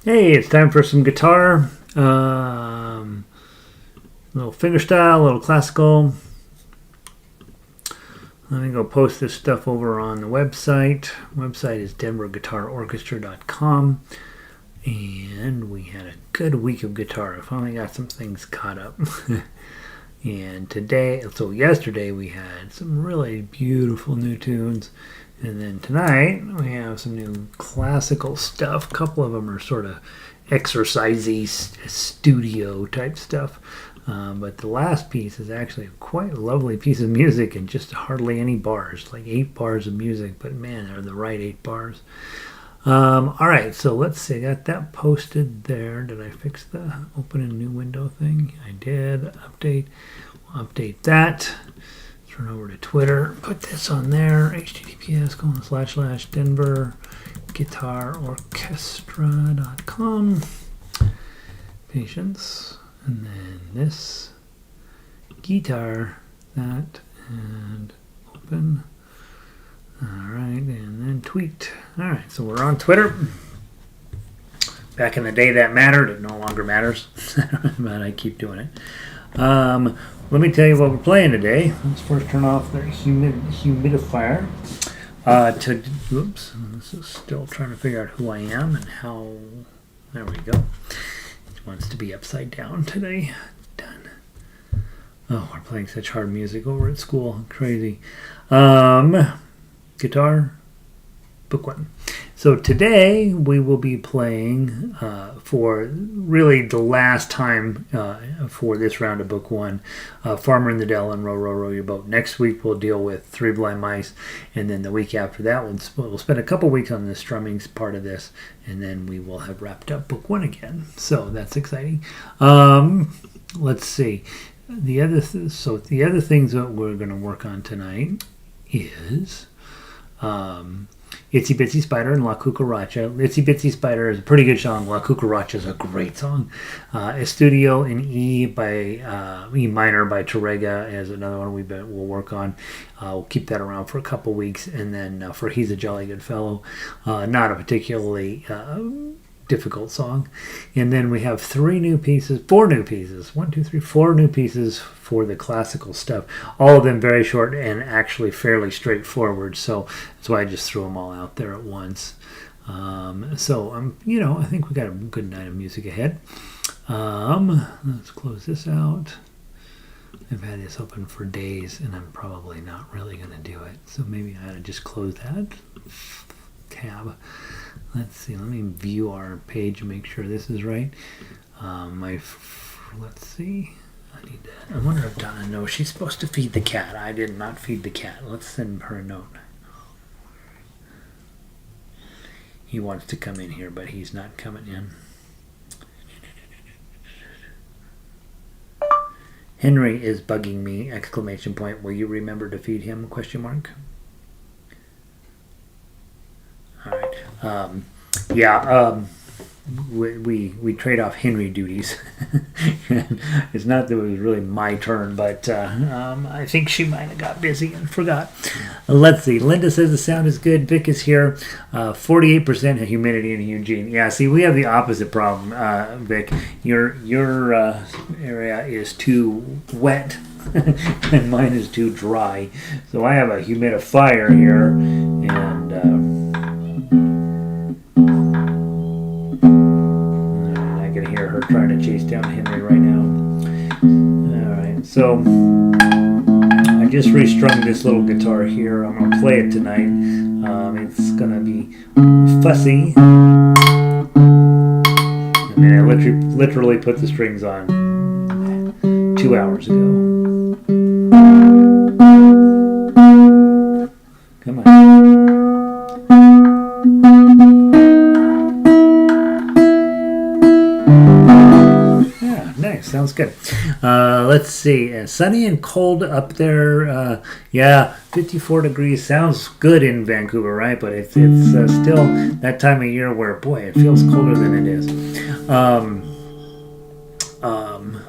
Hey, it's time for some guitar. Little fingerstyle, a little classical. Let me go post this stuff over on the website. Website is denverguitarorchestra.com. And we had a good week of guitar. I finally got some things caught up. And yesterday we had some really beautiful new tunes. And then tonight we have some new classical stuff. A couple of them are sort of exercisey studio type stuff. But the last piece is actually quite a lovely piece of music and just hardly any bars. Like 8 bars of music, but man, they're the right 8 bars. All right, so let's see. Got that posted there. Did I fix the open a new window thing? I did. Update. We'll update that. Turn over to Twitter. Put this on there. https://denverguitarorchestra.com. Patience. And then this. Guitar. That. And open. Alright, and then tweet. Alright, so we're on Twitter. Back in the day that mattered. It no longer matters. But I keep doing it. Let me tell you what we're playing today. Let's first turn off the humidifier. Oops, this is still trying to figure out who I am and how. There we go. It wants to be upside down today. Done. Oh, we're playing such hard music over at school. Crazy. Guitar, book 1. So today we will be playing for really the last time for this round of book 1, Farmer in the Dell and Row, Row, Row Your Boat. Next week we'll deal with Three Blind Mice, and then the week after that we'll spend a couple weeks on the strumming part of this, and then we will have wrapped up book 1 again. So that's exciting. Let's see. The other things that we're going to work on tonight is Itsy Bitsy Spider and La Cucaracha. Itsy Bitsy Spider is a pretty good song. La Cucaracha is a great song. Estudio in E minor by Tàrrega is another one we'll work on. We'll keep that around for a couple weeks. And then for He's a Jolly Good Fellow, not a particularly difficult song. And then we have 4 new pieces. 4 new pieces for the classical stuff. All of them very short and actually fairly straightforward. So that's why I just threw them all out there at once. I think we got a good night of music ahead. Let's close this out. I've had this open for days and I'm probably not really going to do it. So maybe I ought to just close that tab. Let's see. Let me view our page and make sure this is right. Let's see. I wonder if Donna knows she's supposed to feed the cat. I did not feed the cat. Let's send her a note. He wants to come in here, but he's not coming in. Henry is bugging me! ! Will you remember to feed him? ? All right. We trade off Henry duties. It's not that it was really my turn, but I think she might have got busy and forgot. Let's see. Linda says the sound is good. Vic is here. 48% humidity in Eugene. Yeah, see, we have the opposite problem, Vic. Your area is too wet, and mine is too dry. So I have a humidifier here, and hear her trying to chase down Henry right now. Alright, so I just restrung this little guitar here. I'm going to play it tonight. It's going to be fussy. And then I literally put the strings on 2 hours ago. Come on. Sounds good. Let's see. Sunny and cold up there. 54 degrees. Sounds good in Vancouver, right? But it's still that time of year where, boy, it feels colder than it is. All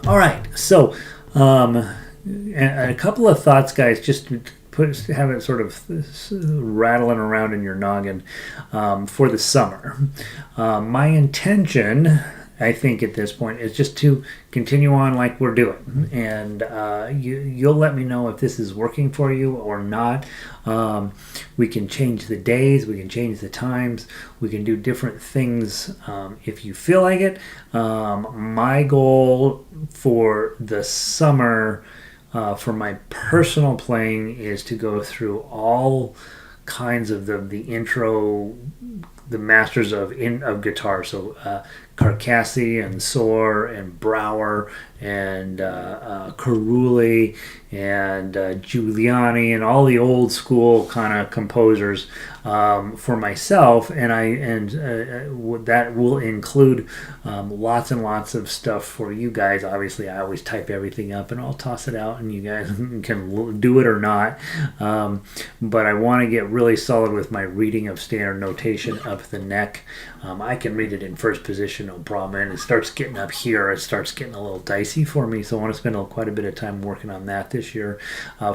right. So, a couple of thoughts, guys, just have it sort of rattling around in your noggin for the summer. My intention, I think at this point, is just to continue on like we're doing, and you'll let me know if this is working for you or not. We can change the days, we can change the times, we can do different things if you feel like it. My goal for the summer for my personal playing is to go through all kinds of the intro, the masters of guitar, so Carcassi and Soar and Brower and Carulli and Giuliani and all the old school kind of composers for myself, and that will include lots and lots of stuff for you guys. Obviously, I always type everything up and I'll toss it out, and you guys can do it or not. But I want to get really solid with my reading of standard notation up the neck. I can read it in first position, no problem, and it starts getting up here. It starts getting a little dicey for me, so I want to spend quite a bit of time working on that this year.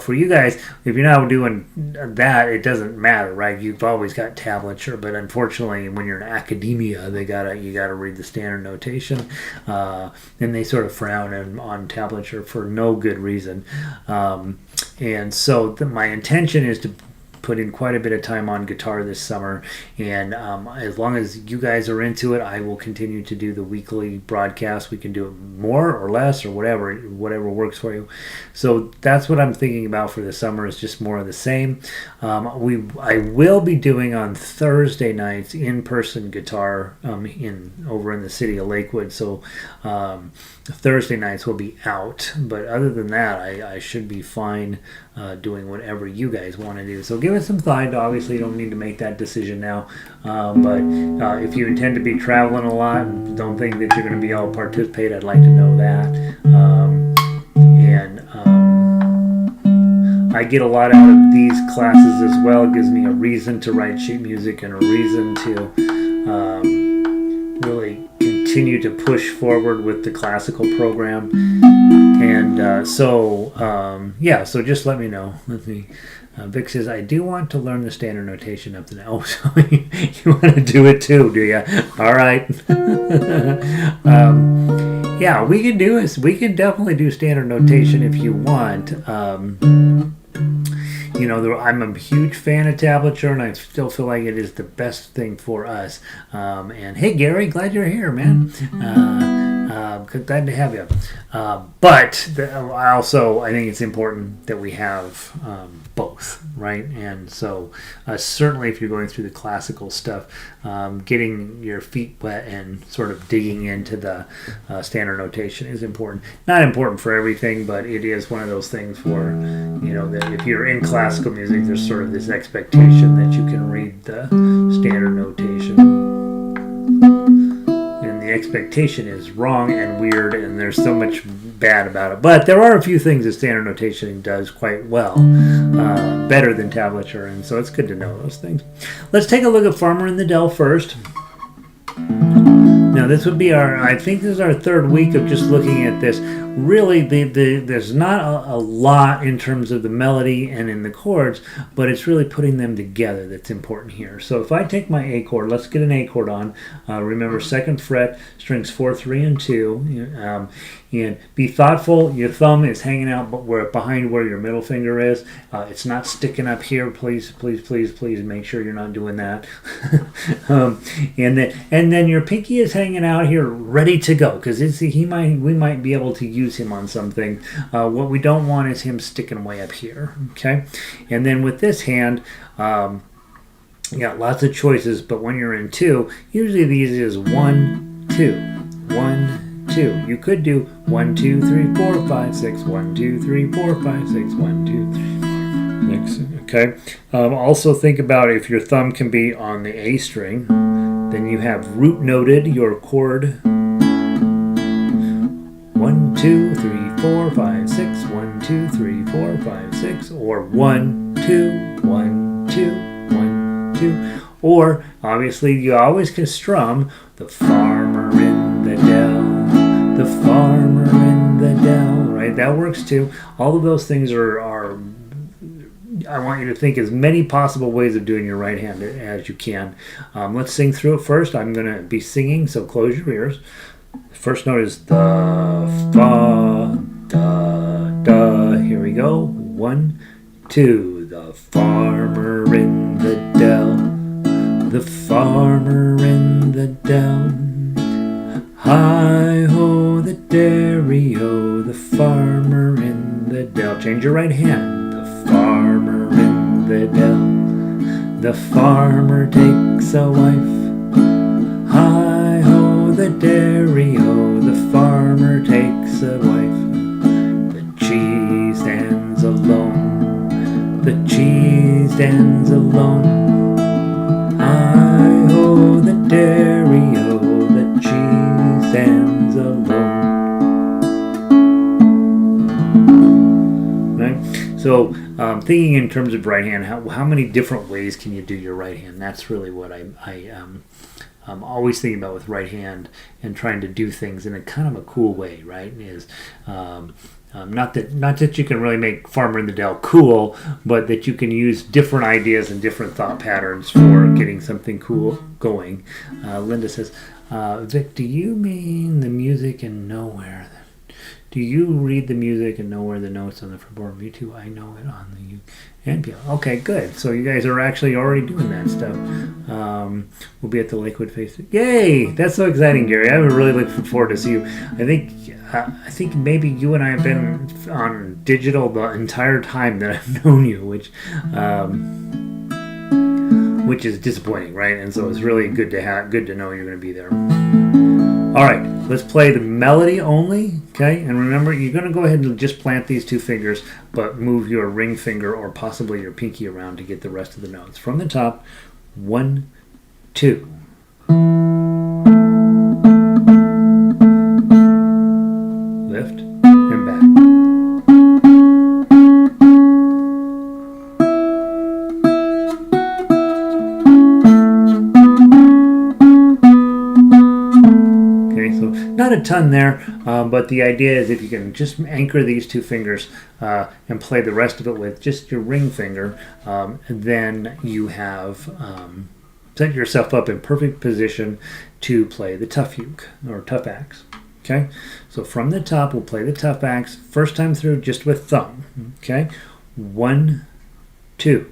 For you guys, if you're not doing that, it doesn't matter, right? You've always got tablature, but unfortunately, when you're in academia, you gotta read the standard notation, and they sort of frown on tablature for no good reason. And so my intention is to put in quite a bit of time on guitar this summer, and as long as you guys are into it, I will continue to do the weekly broadcast. We can do it more or less or whatever works for you. So that's what I'm thinking about for the summer, is just more of the same. I will be doing on Thursday nights in-person guitar over in the city of Lakewood, so Thursday nights will be out, but other than that, I should be fine doing whatever you guys want to do. So give it some thought. Obviously, you don't need to make that decision now, but if you intend to be traveling a lot, don't think that you're going to be able to participate. I'd like to know that. I get a lot out of these classes as well. It gives me a reason to write sheet music and a reason to really continue to push forward with the classical program. And so just let me know. Vic says, I do want to learn the standard notation up to now. Oh, so you want to do it too, do you? All right. Yeah, we can do this. We can definitely do standard notation if you want. I'm a huge fan of tablature, and I still feel like it is the best thing for us. And hey, Gary, glad you're here, man. Glad to have you. But I think it's important that we have both, right? And so certainly if you're going through the classical stuff, getting your feet wet and sort of digging into the standard notation is important. Not important for everything, but it is one of those things for, that if you're in classical music, there's sort of this expectation that you can read the standard notation. And the expectation is wrong and weird, and there's so much bad about it. But there are a few things that standard notation does quite well, better than tablature, and so it's good to know those things. Let's take a look at Farmer in the Dell first. Now this would be I think this is our third week of just looking at this. Really, there's not a lot in terms of the melody and in the chords, but it's really putting them together that's important here. So if I take my A chord, let's get an A chord on. Remember, 2nd fret, strings 4, 3, and 2. And be thoughtful. Your thumb is hanging out behind where your middle finger is. It's not sticking up here. Please make sure you're not doing that. And then your pinky is hanging out here, ready to go, because we might be able to use him on something. What we don't want is him sticking way up here. Okay, and then with this hand, you got lots of choices, but when you're in 2, usually the easiest is 1, 2, 1, 2. You could do 1, 2, 3, 4, 5, 6, 1, 2, 3, 4, 5, 6, 1, 2, 3, 4, 5, 6. Okay. Also think about if your thumb can be on the A string, then you have root noted your chord 1, 2, 3, 4, 5, 6, 1, 2, 3, 4, 5, 6, or 1, 2, 1, 2, 1, 2. Or obviously you always can strum the farmer in the dell, the farmer in the dell, right? That works too. All of those things are I want you to think as many possible ways of doing your right hand as you can. Let's sing through it first. I'm going to be singing, so close your ears. The first note is the, fa, da, da. Here we go. 1, 2. The farmer in the dell. The farmer in the dell. Hi-ho, the dairy-o, the farmer in the dell. Change your right hand. The farmer in the dell. The farmer takes a wife. Hi-ho, the dairy-o, the farmer takes a wife. The cheese stands alone. The cheese stands alone. Hi-ho, the dairy-o, the cheese stands alone. Right? So thinking in terms of right hand, how many different ways can you do your right hand? That's really what I'm always thinking about with right hand and trying to do things in a kind of a cool way, right? Is not that you can really make Farmer in the Dell cool, but that you can use different ideas and different thought patterns for getting something cool going. Linda says, Vic, do you mean the music and nowhere? Do you read the music and know where the notes on the fretboard? Me too. I know it on the NPL. Okay, good. So you guys are actually already doing that stuff. We'll be at the Lakewood Face. Yay! That's so exciting, Gary. I would really look forward to see you. I think maybe you and I have been on digital the entire time that I've known you, which is disappointing, right? And so it's really good to know you're going to be there. All right, let's play the melody only, okay? And remember, you're going to go ahead and just plant these 2 fingers, but move your ring finger or possibly your pinky around to get the rest of the notes. From the top, 1, 2. Lift and back. Not a ton there, but the idea is if you can just anchor these 2 fingers and play the rest of it with just your ring finger, then you have set yourself up in perfect position to play the tough uke or tough axe. Okay, so from the top we'll play the tough axe first time through just with thumb. Okay, 1, 2.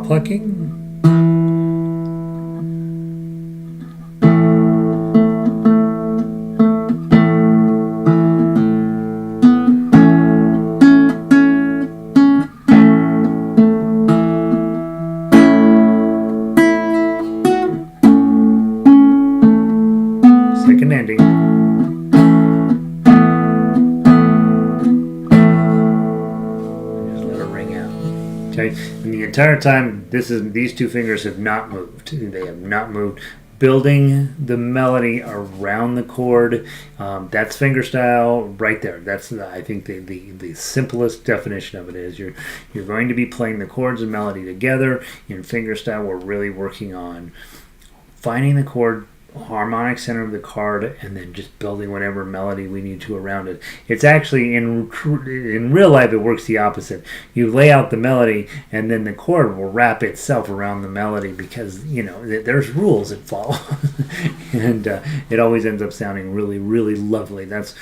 Plucking. Second ending. Just let it ring out. Okay. And the entire time, these 2 fingers have not moved. They have not moved. Building the melody around the chord. That's fingerstyle right there. That's I think the simplest definition of it is you're going to be playing the chords and melody together. In fingerstyle, we're really working on finding the chord, harmonic center of the card, and then just building whatever melody we need to around it. It's actually in real life it works the opposite. You lay out the melody and then the chord will wrap itself around the melody because there's rules that follow and it always ends up sounding really, really lovely. That's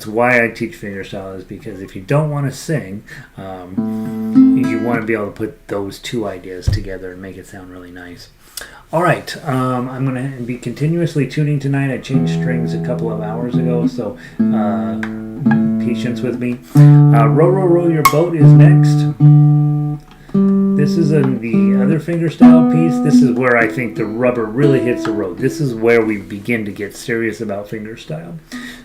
why I teach fingerstyle, is because if you don't want to sing, you want to be able to put those 2 ideas together and make it sound really nice. All right, I'm going to be continuously tuning tonight. I changed strings a couple of hours ago, so patience with me. Row, row, row, your boat is next. This is the other fingerstyle piece. This is where I think the rubber really hits the road. This is where we begin to get serious about fingerstyle.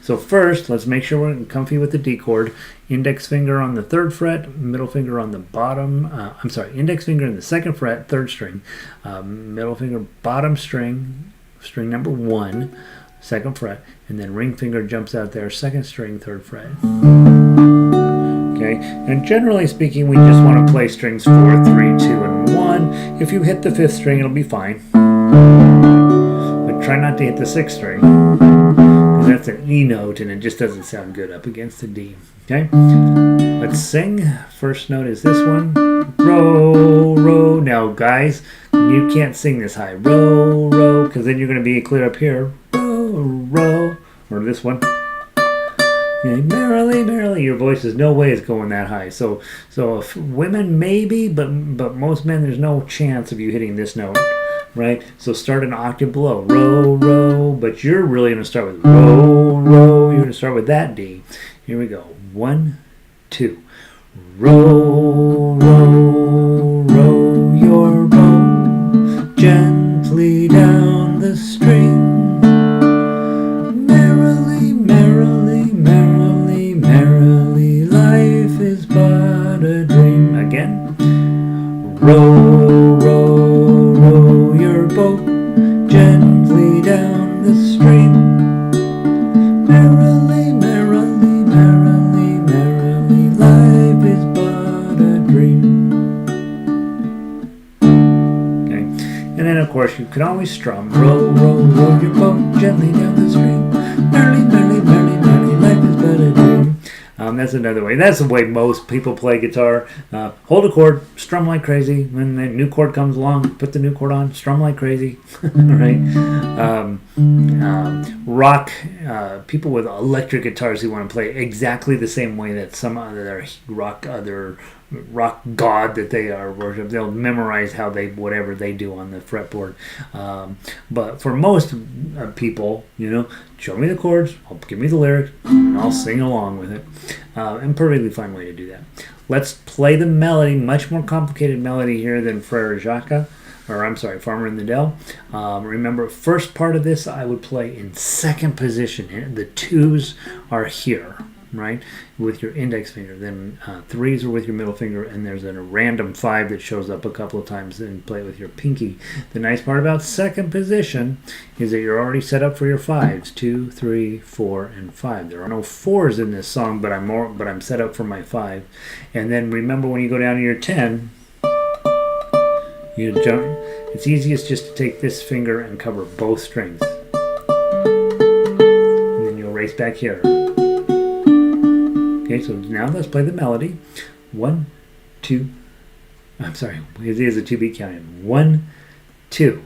So first, let's make sure we're comfy with the D chord. Index finger on the 3rd fret, middle finger on the bottom. Index finger in the 2nd fret, 3rd string. Middle finger, bottom string, string number 1, 2nd fret, and then ring finger jumps out there, 2nd string, 3rd fret. Okay, and generally speaking, we just want to play strings 4, 3, 2, and 1. If you hit the 5th string, it'll be fine. But try not to hit the 6th string, because that's an E note, and it just doesn't sound good up against the D. Okay, let's sing. First note is this one. Ro, ro. Now, guys, you can't sing this high. Ro, ro, because then you're going to be clear up here. Ro, ro. Or this one. Okay, merrily, merrily. Your voice is no way is going that high. So if women maybe, but most men, there's no chance of you hitting this note. Right? So start an octave below. Ro, ro. But you're really going to start with ro, ro. You're going to start with that D. Here we go. 1, 2. Row, row, row your boat gently down the stream. Merrily, merrily, merrily, merrily, life is but a dream. Again. Row, row, row your boat gently down the stream. Merrily, merrily, merrily, merrily, life is but a dream. Okay, and then of course you can always strum. Row, row, row your boat gently down the stream. Merrily, merrily, merrily, merrily, life is but a dream. That's another way. That's the way most people play guitar. Hold a chord, strum like crazy. When the new chord comes along, put the new chord on, strum like crazy. Right? Rock people with electric guitars who want to play exactly the same way that some other rock god that they are worship. They'll memorize how they whatever they do on the fretboard. But for most people, show me the chords, give me the lyrics, and I'll sing along with it. And perfectly fine way to do that. Let's play the melody, much more complicated melody here than Farmer in the Dell. Remember, first part of this I would play in 2nd position. The 2s are here, right, with your index finger. Then 3s are with your middle finger, and there's a random 5 that shows up a couple of times, and play it with your pinky. The nice part about 2nd position is that you're already set up for your 5s, 2, 3, 4, and 5. There are no 4s in this song, but I'm set up for my 5. And then remember, when you go down to your 10, you jump. It's easiest just to take this finger and cover both strings, and then you'll race back here. Okay, so now let's play the melody. 1, 2. I'm sorry, it is a 2-beat count. 1, 2.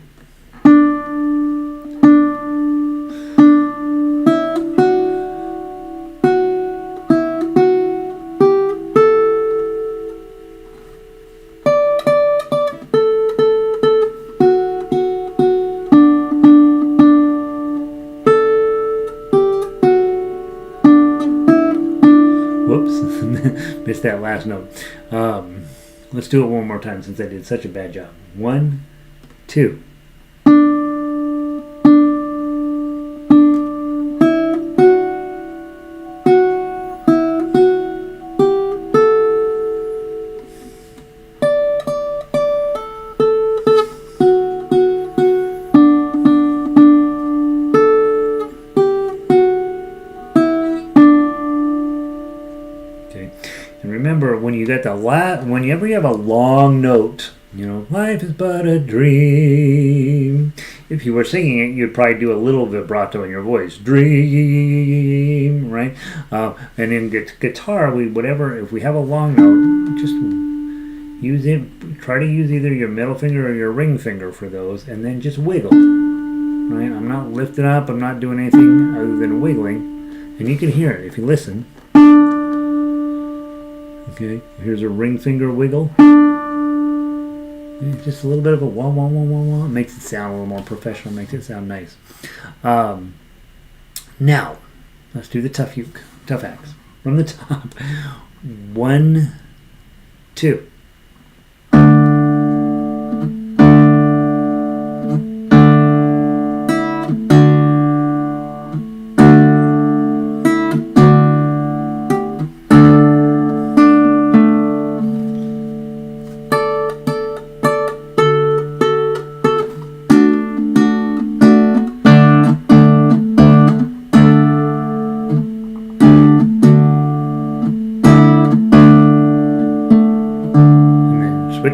Missed that last note. Let's do it one more time since I did such a bad job. 1, 2. And remember, when you get whenever you have a long note, life is but a dream. If you were singing it, you'd probably do a little vibrato in your voice, dream, right? And in guitar, if we have a long note, just use it. Try to use either your middle finger or your ring finger for those, and then just wiggle. Right? I'm not lifting up. I'm not doing anything other than wiggling, and you can hear it if you listen. Okay, here's a ring finger wiggle. Yeah, just a little bit of a wah wah wah wah wah. Makes it sound a little more professional. Makes it sound nice. Now, let's do the tough axe from the top. 1, 2.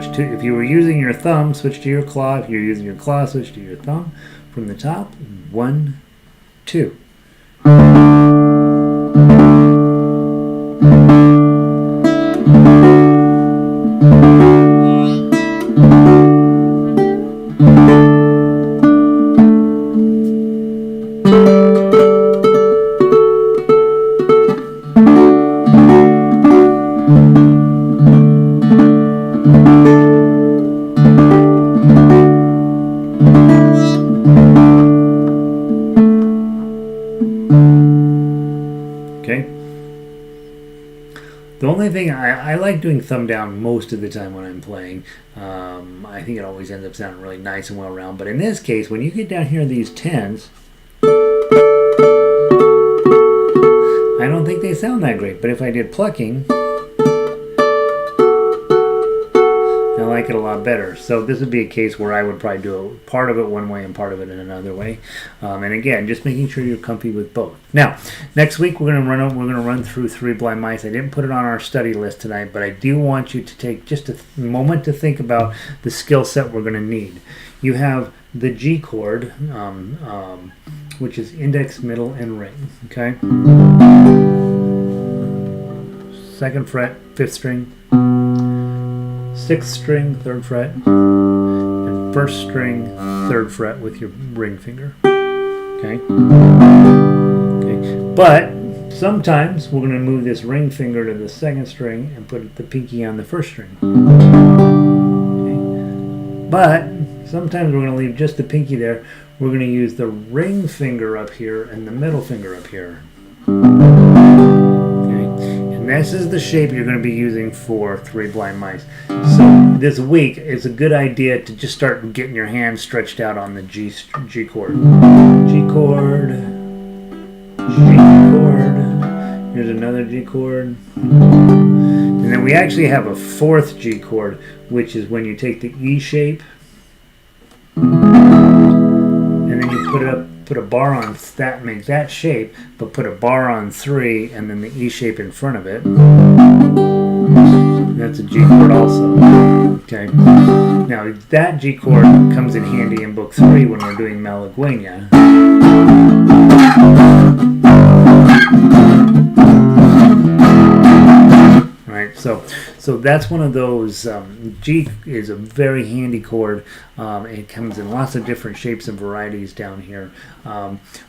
switch to, if you were using your thumb, switch to your claw. If you're using your claw, switch to your thumb. From the top, 1, 2. The only thing, I like doing thumb down most of the time when I'm playing. I think it always ends up sounding really nice and well round. But in this case, when you get down here these 10s, I don't think they sound that great. But if I did plucking, I like it a lot better. So this would be a case where I would probably do part of it one way and part of it in another way. And again, just making sure you're comfy with both. Now, next week we're gonna run through Three Blind Mice. I didn't put it on our study list tonight, but I do want you to take just a moment to think about the skill set we're gonna need. You have the G chord, which is index, middle, and ring. Okay. 2nd fret, 5th string. 6th string, 3rd fret, and 1st string, 3rd fret with your ring finger. Okay? Okay. But sometimes we're going to move this ring finger to the 2nd string and put the pinky on the 1st string. Okay? But sometimes we're going to leave just the pinky there. We're going to use the ring finger up here and the middle finger up here. And this is the shape you're going to be using for Three Blind Mice. So this week, it's a good idea to just start getting your hand stretched out on the G chord. G chord. G chord. Here's another G chord. And then we actually have a 4th G chord, which is when you take the E shape and then you put a bar on that, make that shape, but put a bar on 3 and then the E shape in front of it. That's a G chord also. Okay. Now that G chord comes in handy in book 3 when we're doing Malagueña. Right. So that's one of those. G is a very handy chord. It comes in lots of different shapes and varieties down here.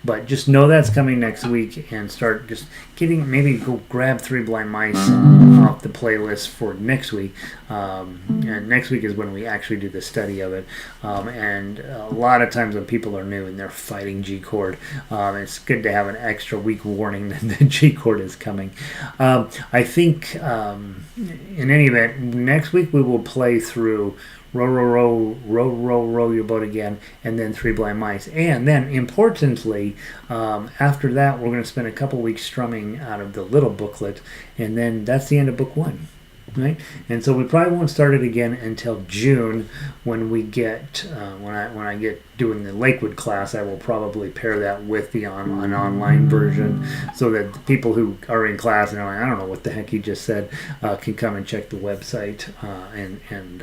But just know that's coming next week and start just maybe go grab Three Blind Mice off the playlist for next week. And next week is when we actually do the study of it. And a lot of times when people are new and they're fighting G chord, it's good to have an extra week warning that the G chord is coming. I think in any event, next week we will play through Row, row, row, row, row, row your boat again, and then Three Blind Mice. And then, importantly, after that, we're going to spend a couple weeks strumming out of the little booklet, and then that's the end of book 1. Right? And so we probably won't start it again until June when we get when I get doing the Lakewood class. I will probably pair that with the an online version so that the people who are in class and are like, I don't know what the heck he just said, can come and check the website and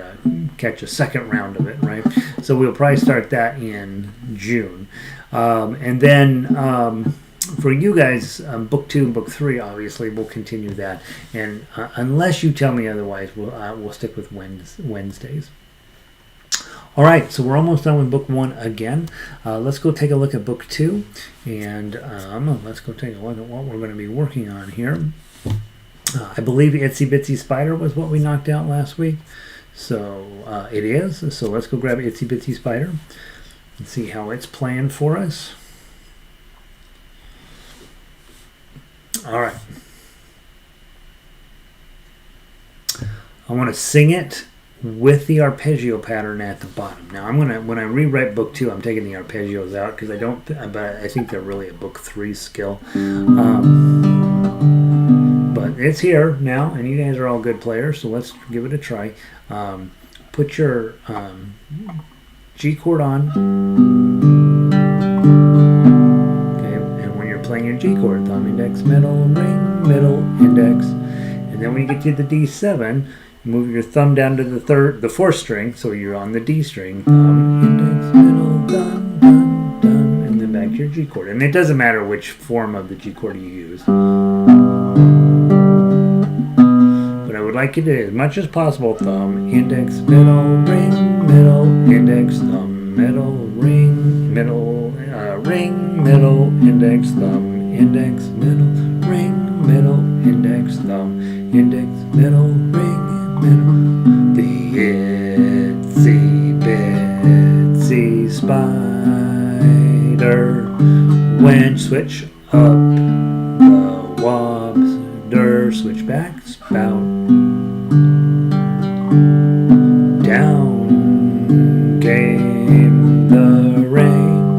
catch a second round of it. Right? So we'll probably start that in June, and then. For you guys, book 2 and book 3, obviously, we'll continue that. And unless you tell me otherwise, we'll stick with Wednesdays. All right, so we're almost done with book 1 again. Let's go take a look at book 2. And let's go take a look at what we're going to be working on here. I believe Itsy Bitsy Spider was what we knocked out last week. So it is. So let's go grab Itsy Bitsy Spider and see how it's playing for us. All right. I want to sing it with the arpeggio pattern at the bottom. Now when I rewrite book 2, I'm taking the arpeggios out because but I think they're really a book 3 skill. But it's here now, and you guys are all good players, so let's give it a try. Put your G chord on. Playing your G chord, thumb, index, middle, ring, middle, index, and then when you get to the D7, Move your thumb down to the fourth string, so you're on the D string. Thumb, index, middle, dun, dun, dun, and then back to your G chord. And it doesn't matter which form of the G chord you use. But I would like you to, as much as possible, thumb, index, middle, ring, middle, index, thumb, middle, ring, middle, ring, middle, index, thumb, index, middle, ring, middle, index, thumb, index, middle, ring, middle. The itsy bitsy spider went switch up the wobster, switch back, spout. Down came the rain,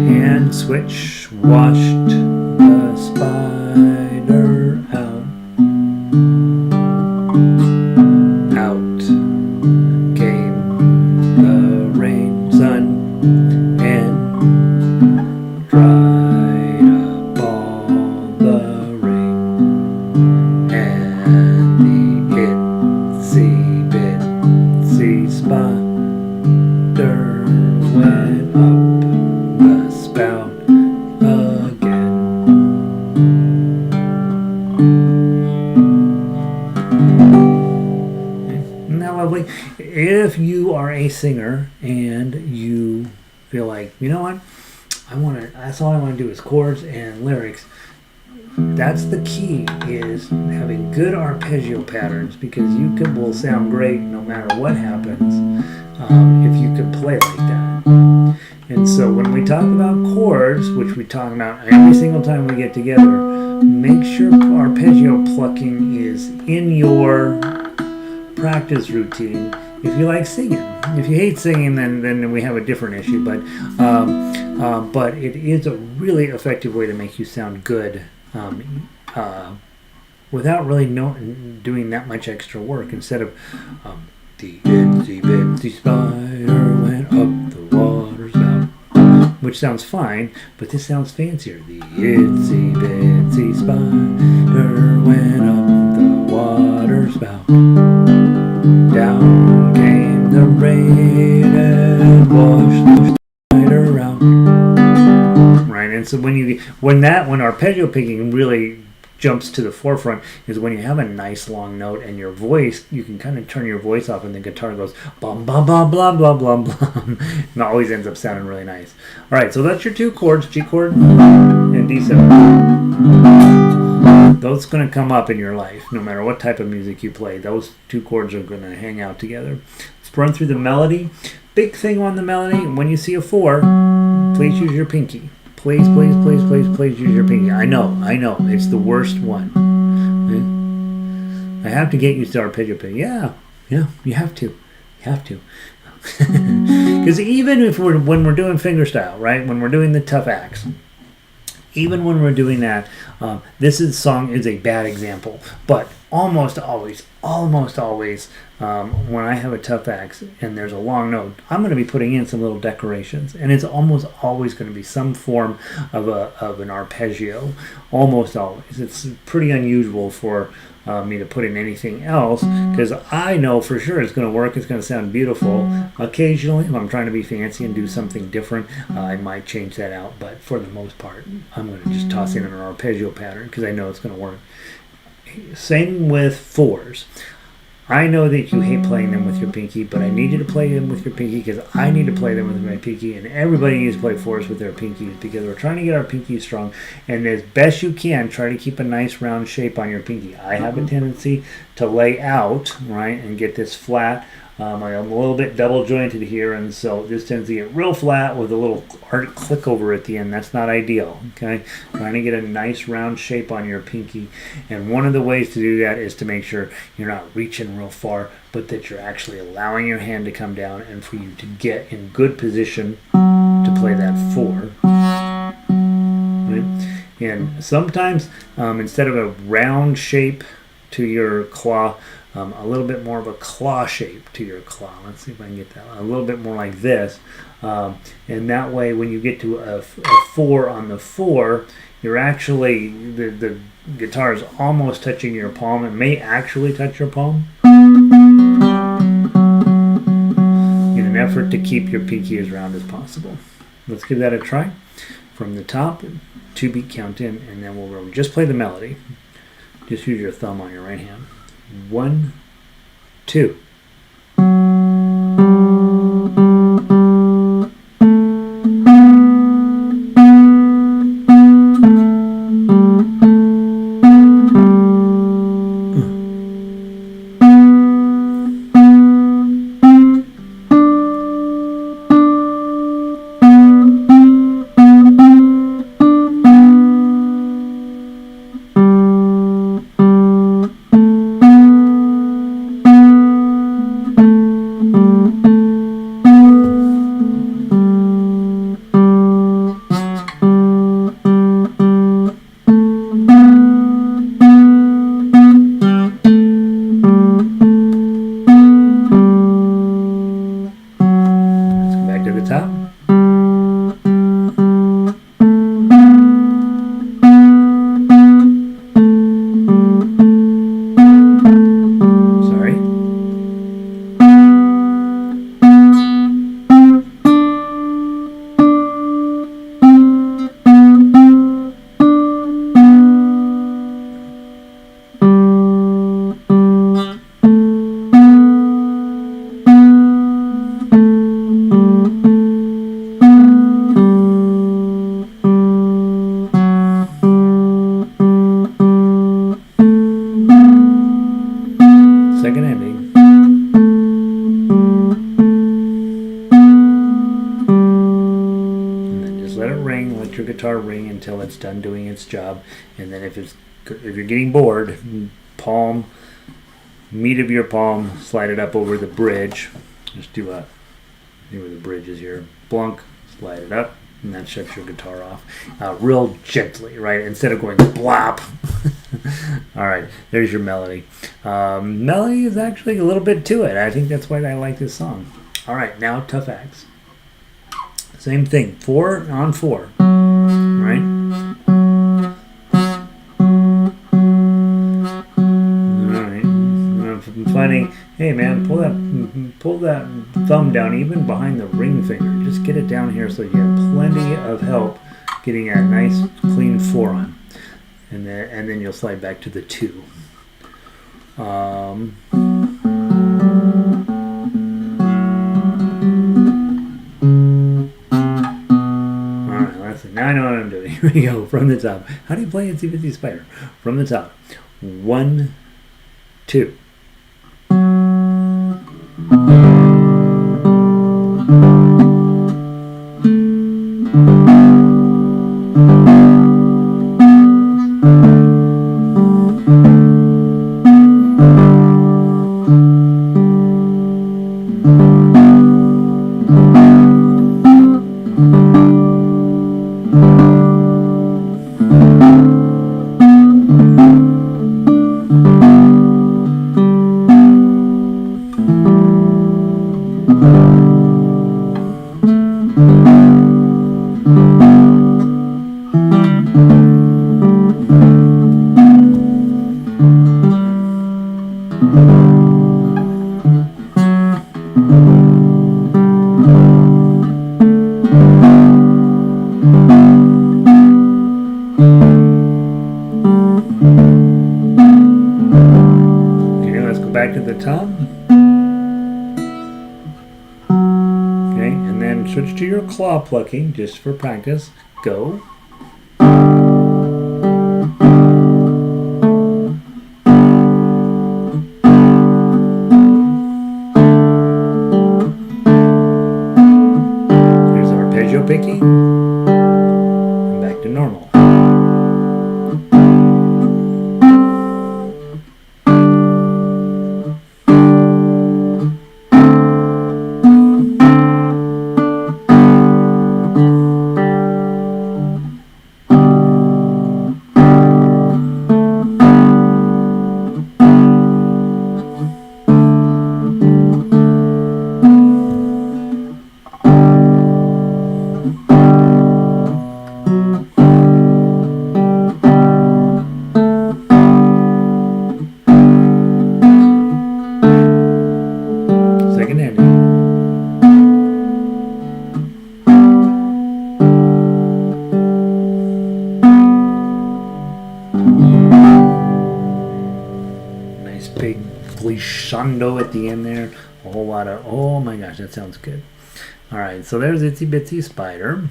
and switch washed the spider out. Out came the rain, sun, and dried up all the rain. And the itsy bitsy spider went up the spout again. Isn't that lovely? If you are a singer and you feel like, you know what, that's all I want to do is chords and lyrics. That's the key, is having good arpeggio patterns, because will sound great no matter what happens if you could play like that. And so when we talk about chords, which we talk about every single time we get together, make sure arpeggio plucking is in your practice routine. If you like singing, if you hate singing, then we have a different issue. But it is a really effective way to make you sound good without really doing that much extra work. Instead of the itsy bitsy spider went up the water spout, which sounds fine, but this sounds fancier. The itsy bitsy spider went up the water spout. Down came the rain and washed the spider out. Right, and so when arpeggio picking really jumps to the forefront is when you have a nice long note and your voice, you can kind of turn your voice off and the guitar goes bum bum bum blah blah blah blah, and it always ends up sounding really nice. All right, so that's your two chords, G chord and D7. Those going to come up in your life no matter what type of music you play. Those two chords are going to hang out together. Let's run through the melody. Big thing on the melody, when you see a 4, please use your pinky. Please use your pinky. I know, it's the worst one. I have to get used to arpeggio picking. Yeah, you have to. Because even when we're doing fingerstyle, right, when we're doing the tough acts, even when we're doing that, this song is a bad example, but almost always, when I have a tough act and there's a long note, I'm going to be putting in some little decorations, and it's almost always going to be some form of an arpeggio. Almost always. It's pretty unusual for me to put in anything else, because I know for sure it's going to work. It's going to sound beautiful. Occasionally, if I'm trying to be fancy and do something different, I might change that out, but for the most part, I'm going to just toss in an arpeggio pattern because I know it's going to work. Same with 4s. I know that you hate playing them with your pinky, but I need you to play them with your pinky because I need to play them with my pinky, and everybody needs to play 4s with their pinkies because we're trying to get our pinkies strong. And as best you can, try to keep a nice round shape on your pinky. I have a tendency to lay out, right, and get this flat. I'm a little bit double jointed here, and so this tends to get real flat with a little hard click over at the end. That's not ideal, okay? Trying to get a nice round shape on your pinky, and one of the ways to do that is to make sure you're not reaching real far, but that you're actually allowing your hand to come down and for you to get in good position to play that 4. Right? And sometimes instead of a round shape to your claw, a little bit more of a claw shape to your claw. Let's see if I can get that. A little bit more like this. And that way when you get to a 4 on the 4, you're actually, the guitar is almost touching your palm. It may actually touch your palm. In an effort to keep your pinky as round as possible. Let's give that a try. From the top, 2-beat count in, and then we'll just play the melody. Just use your thumb on your right hand. 1, 2. Guitar ring until it's done doing its job, and then if you're getting bored, meat of your palm, slide it up over the bridge. Just do where the bridge is here, blunk, slide it up, and that shuts your guitar off real gently, right? Instead of going blop. All right, there's your melody. Melody is actually a little bit to it. I think that's why I like this song. All right, now tough acts. Same thing, 4 on 4. Right? Alright. I'm finding, hey man, pull that thumb down even behind the ring finger. Just get it down here so you have plenty of help getting a nice clean 4 on. And then you'll slide back to the 2. Now I know what I'm doing. Here we go. From the top. How do you play Itsy Bitsy Spider? From the top. 1, 2. Back to the top. Okay, and then switch to your claw plucking just for practice. Go. Here's arpeggio picking. And back to normal. big glissando at the end there. A whole lot of, oh my gosh, that sounds good. All right, so there's Itsy Bitsy Spider.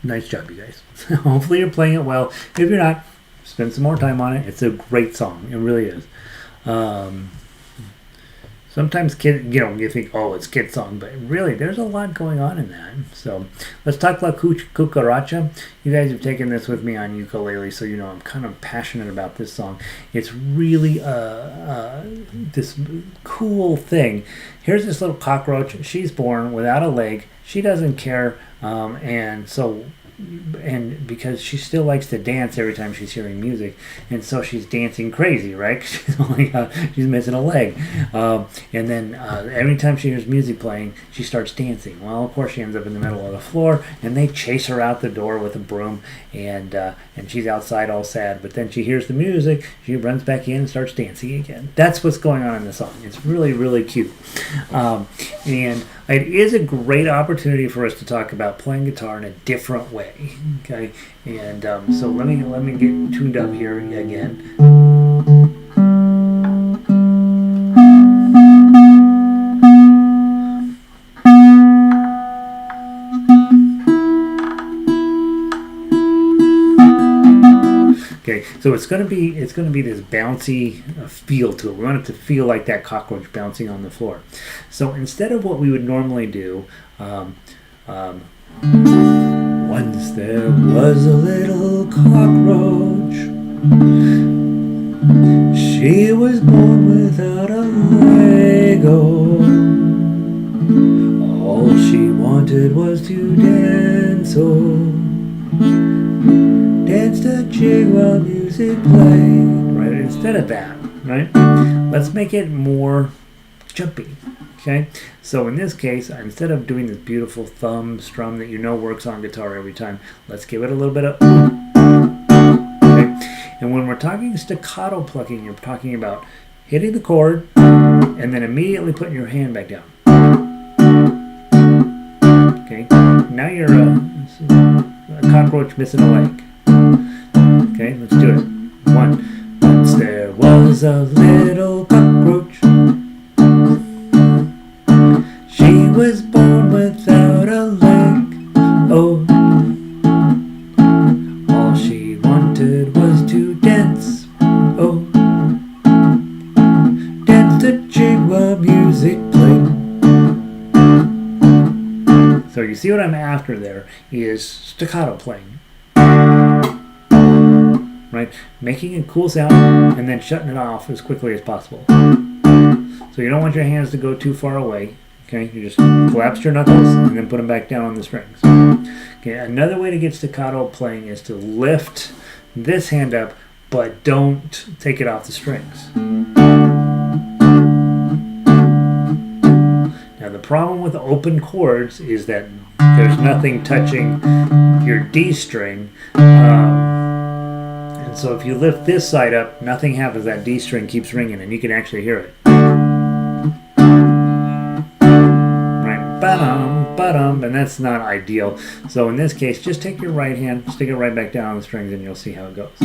Nice job, you guys. Hopefully you're playing it well. If you're not, spend some more time on it. It's a great song. It really is. Sometimes you think, oh, it's kid song, but really, there's a lot going on in that. So let's talk about Cucaracha. You guys have taken this with me on ukulele, so you know I'm kind of passionate about this song. It's really this cool thing. Here's this little cockroach. She's born without a leg. She doesn't care, and because she still likes to dance every time she's hearing music, and so she's dancing crazy, right? She's missing a leg, and then every time she hears music playing, she starts dancing. Well, of course, she ends up in the middle of the floor, and they chase her out the door with a broom, and she's outside all sad. But then she hears the music, she runs back in and starts dancing again. That's what's going on in the song. It's really, really cute, and it is a great opportunity for us to talk about playing guitar in a different way. Okay, and so let me get tuned up here again. Okay, so it's gonna be this bouncy feel to it. We want it to feel like that cockroach bouncing on the floor. So instead of what we would normally do, once there was a little cockroach. She was born without a leg. Oh, all she wanted was to dance. Oh, dance the jig while music played. Right? Instead of that, right? Let's make it more jumpy. Okay, so in this case, instead of doing this beautiful thumb strum that you know works on guitar every time, let's give it a little bit of. Okay, and when we're talking staccato plucking, you're talking about hitting the chord and then immediately putting your hand back down. Okay, now you're a cockroach missing a leg. Okay, let's do it. Once there was a little cockroach. She was born without a leg. Oh, all she wanted was to dance. Oh, dance the jig while music played. So you see what I'm after there is staccato playing. Right? Making a cool sound and then shutting it off as quickly as possible. So you don't want your hands to go too far away. Okay, you just collapse your knuckles and then put them back down on the strings. Okay, another way to get staccato playing is to lift this hand up, but don't take it off the strings. Now the problem with open chords is that there's nothing touching your D string. And so if you lift this side up, nothing happens. That D string keeps ringing and you can actually hear it. Ba-dum, and that's not ideal. So in this case, just take your right hand, stick it right back down on the strings, and you'll see how it goes.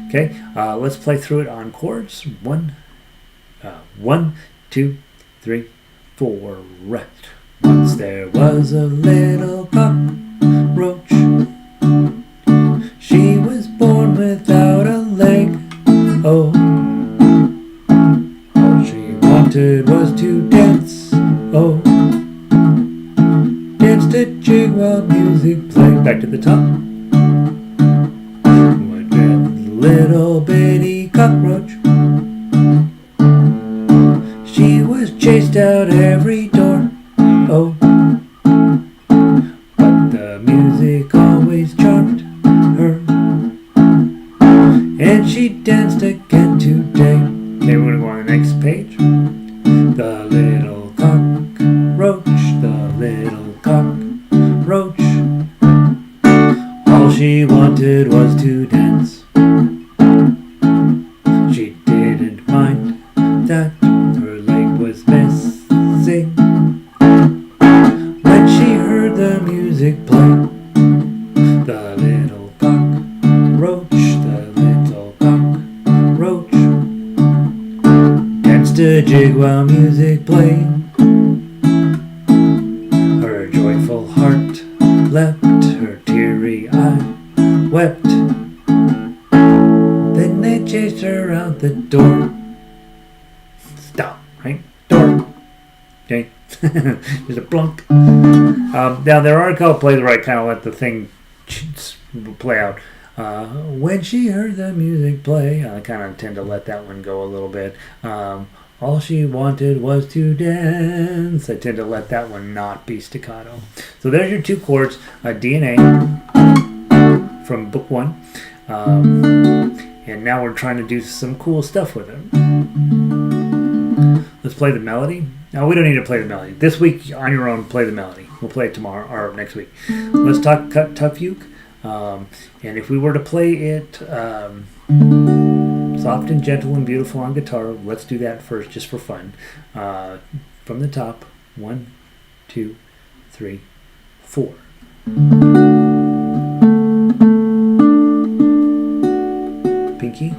Okay, let's play through it on chords. 1, 2, 3, 4, right. Once there was a little cockroach. She was born without a leg. Oh, all she wanted was to dance. Oh, dance the jig while music played. Back to the top. What that little bitty cockroach? She was chased out every door. Oh, but the music always charmed her, and she danced again today. Okay, we're gonna go on the next page. The little cockroach, the little cockroach. All she wanted was to dance. She didn't mind that her leg was missing when she heard the music play. The little cockroach, the little cockroach. jig while music played. Her joyful heart leapt, her teary eye wept. Then they chased her out the door. Stop, right? Door. Okay. There's a plunk. Now there are a couple plays where I kind of let the thing play out. When she heard the music play, I kind of tend to let that one go a little bit. All she wanted was to dance. I tend to let that one not be staccato. So there's your two chords, D and A from book 1. And now we're trying to do some cool stuff with it. Let's play the melody. Now we don't need to play the melody. This week on your own, play the melody. We'll play it tomorrow or next week. Let's talk tough uke. And if we were to play it soft and gentle and beautiful on guitar, let's do that first just for fun. From the top, 1, 2, 3, 4. Pinky.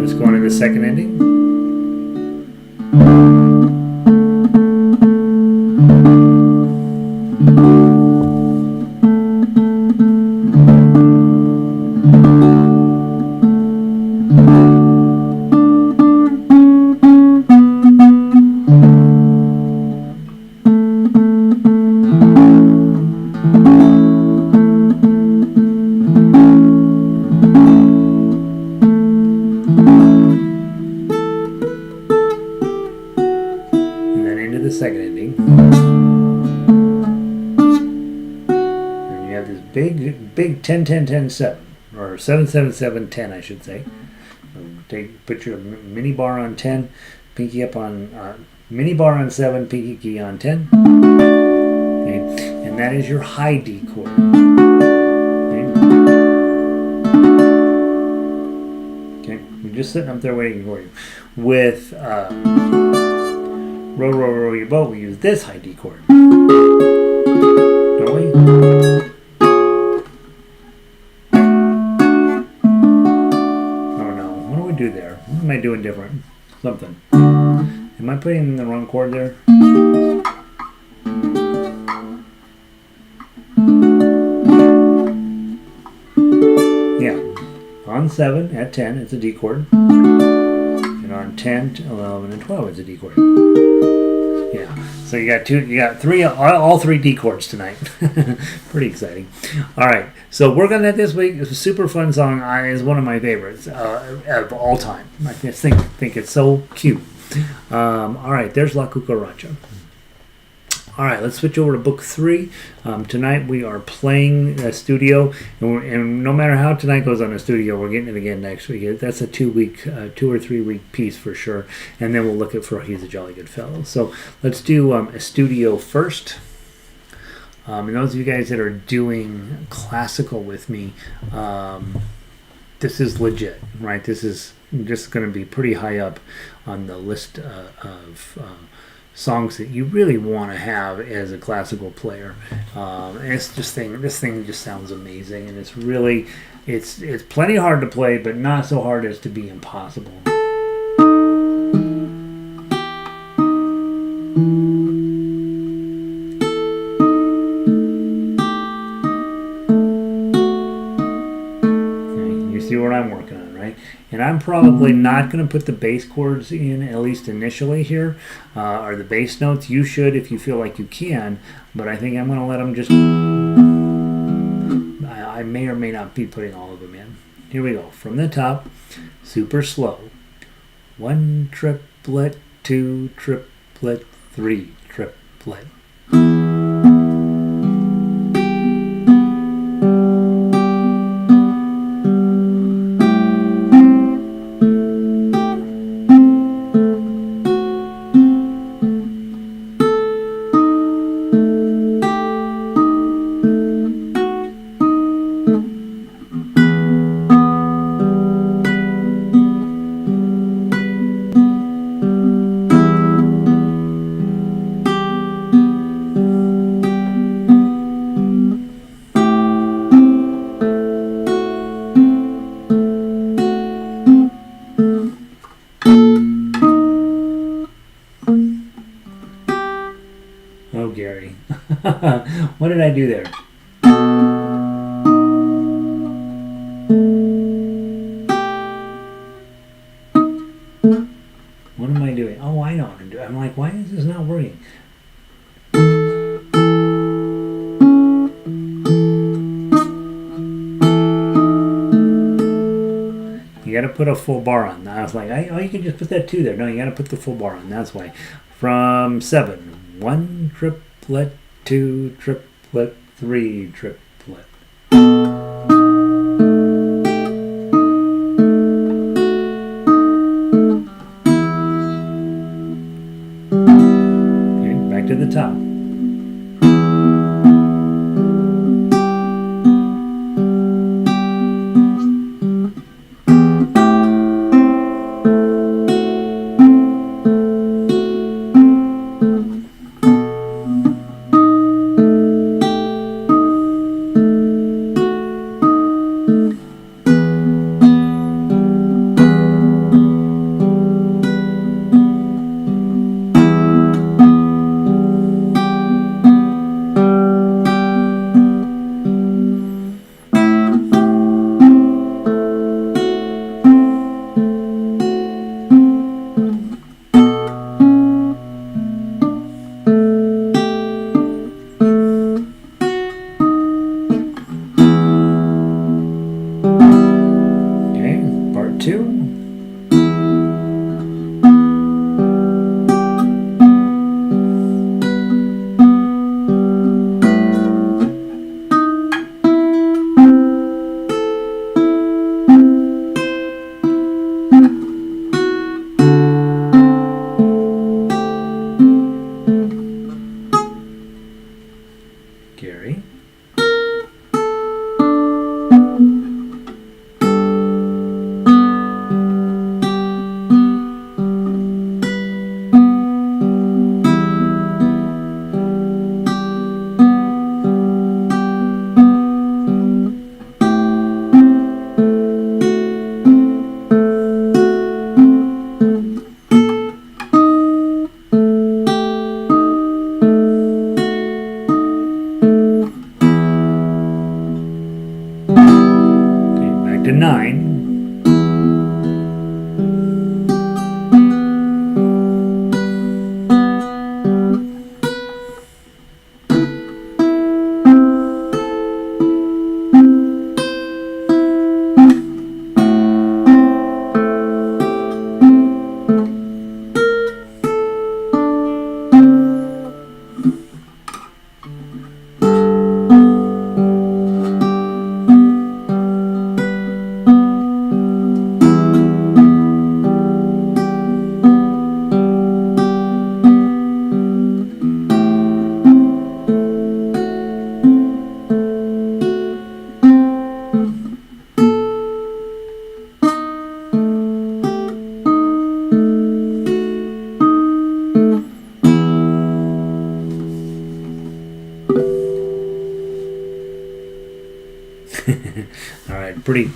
Let's go into the second ending. Second ending. And you have this big 10 10 10 7 or 7 7 7 10, I should say. Put your mini bar on 10, pinky up on mini bar on 7, pinky key on 10. Okay, and that is your high D chord. Okay, you're just sitting up there waiting for you. With row, row, row your boat, we use this high D chord. Don't we? Oh no, what do we do there? What am I doing different? Something. Am I putting in the wrong chord there? Yeah. On 7 at 10, it's a D chord. And on 10, 11, and 12, it's a D chord. Yeah, so you got three, all 3 D chords tonight. Pretty exciting. All right, so work on that this week. It's a super fun song. It's one of my favorites of all time. I just think it's so cute. All right, there's La Cucaracha. All right, let's switch over to book 3. Tonight we are playing Estudio, and no matter how tonight goes on Estudio, we're getting it again next week. That's a 2 or 3 week piece for sure, and then we'll look at For He's a Jolly Good Fellow. So let's do Estudio first. And those of you guys that are doing classical with me, this is legit, right? This is just going to be pretty high up on the list of songs that you really want to have as a classical player. And this thing just sounds amazing, and it's plenty hard to play, but not so hard as to be impossible. Okay, you see what I'm working on, right? And I'm probably not going to put the bass chords in, at least initially here, or the bass notes. You should if you feel like you can, but I think I'm going to let them just... I may or may not be putting all of them in. Here we go. From the top, super slow. 1 triplet, 2 triplet, 3 triplet. What did I do there? What am I doing? Oh, I know what I'm doing. I'm like, why is this not working? You got to put a full bar on. I was like, oh, you can just put that 2 there. No, you got to put the full bar on. That's why. From 7, 1 triplet, 2 triplet, 3 triplet. Okay, back to the top. to 9.